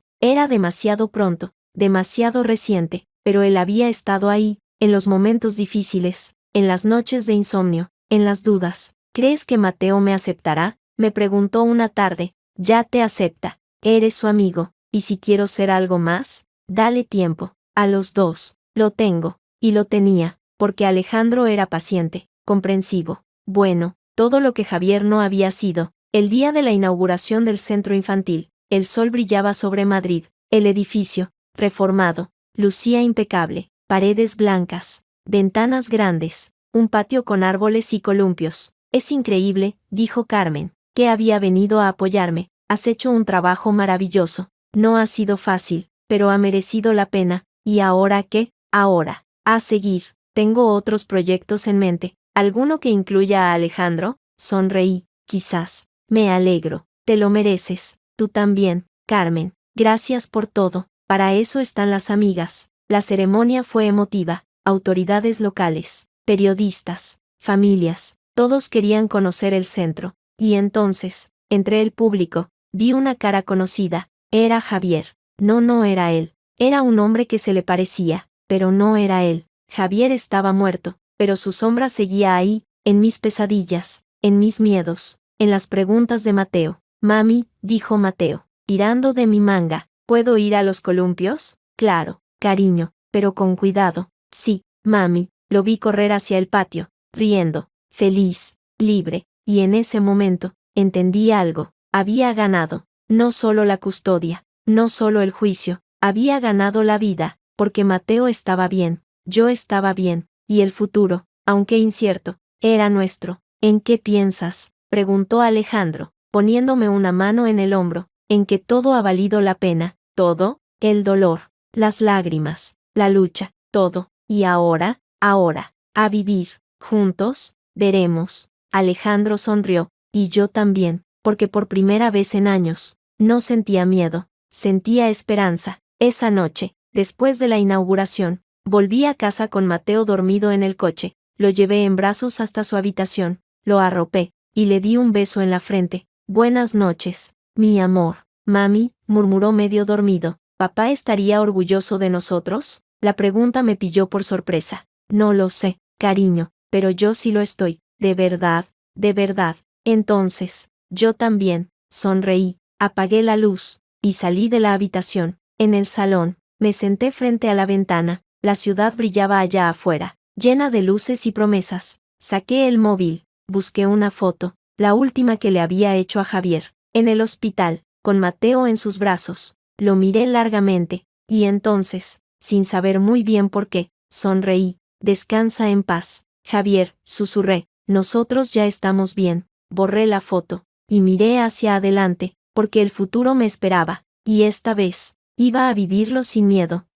Era demasiado pronto, demasiado reciente, pero él había estado ahí, en los momentos difíciles, en las noches de insomnio, en las dudas. ¿Crees que Mateo me aceptará? Me preguntó una tarde. Ya te acepta. Eres su amigo, y si quiero ser algo más, dale tiempo. A los dos, lo tengo, y lo tenía, porque Alejandro era paciente, comprensivo. Bueno, todo lo que Javier no había sido. El día de la inauguración del centro infantil, el sol brillaba sobre Madrid, el edificio, reformado, lucía impecable, paredes blancas, ventanas grandes, un patio con árboles y columpios. Es increíble, dijo Carmen, que había venido a apoyarme. Has hecho un trabajo maravilloso. No ha sido fácil, pero ha merecido la pena. ¿Y ahora qué? Ahora, a seguir. Tengo otros proyectos en mente. ¿Alguno que incluya a Alejandro? Sonreí. Quizás. Me alegro. Te lo mereces. Tú también, Carmen. Gracias por todo. Para eso están las amigas. La ceremonia fue emotiva. Autoridades locales, periodistas, familias, todos querían conocer el centro. Y entonces, entre el público, vi una cara conocida. Era Javier. No era él. Era un hombre que se le parecía, pero no era él. Javier estaba muerto, pero su sombra seguía ahí, en mis pesadillas, en mis miedos, en las preguntas de Mateo. Mami, dijo Mateo, tirando de mi manga, ¿puedo ir a los columpios? Claro, cariño, pero con cuidado. Sí, mami, lo vi correr hacia el patio, riendo, feliz, libre, y en ese momento, entendí algo. Había ganado, no solo la custodia, no solo el juicio, había ganado la vida, porque Mateo estaba bien, yo estaba bien, y el futuro, aunque incierto, era nuestro. ¿En qué piensas?, preguntó Alejandro, poniéndome una mano en el hombro. En que todo ha valido la pena, todo, el dolor, las lágrimas, la lucha, todo. Y ahora, a vivir, juntos, veremos. Alejandro sonrió, y yo también, porque por primera vez en años, no sentía miedo, sentía esperanza. Esa noche, después de la inauguración, volví a casa con Mateo dormido en el coche, lo llevé en brazos hasta su habitación, lo arropé, y le di un beso en la frente. Buenas noches, mi amor. Mami, murmuró medio dormido, ¿papá estaría orgulloso de nosotros? La pregunta me pilló por sorpresa. No lo sé, cariño, pero yo sí lo estoy, de verdad, de verdad. Entonces, yo también, sonreí, apagué la luz, y salí de la habitación. En el salón, me senté frente a la ventana, la ciudad brillaba allá afuera, llena de luces y promesas. Saqué el móvil, busqué una foto, la última que le había hecho a Javier, en el hospital, con Mateo en sus brazos. Lo miré largamente, y entonces, sin saber muy bien por qué, sonreí. Descansa en paz, Javier, susurré, nosotros ya estamos bien. Borré la foto, y miré hacia adelante, porque el futuro me esperaba, y esta vez, iba a vivirlo sin miedo,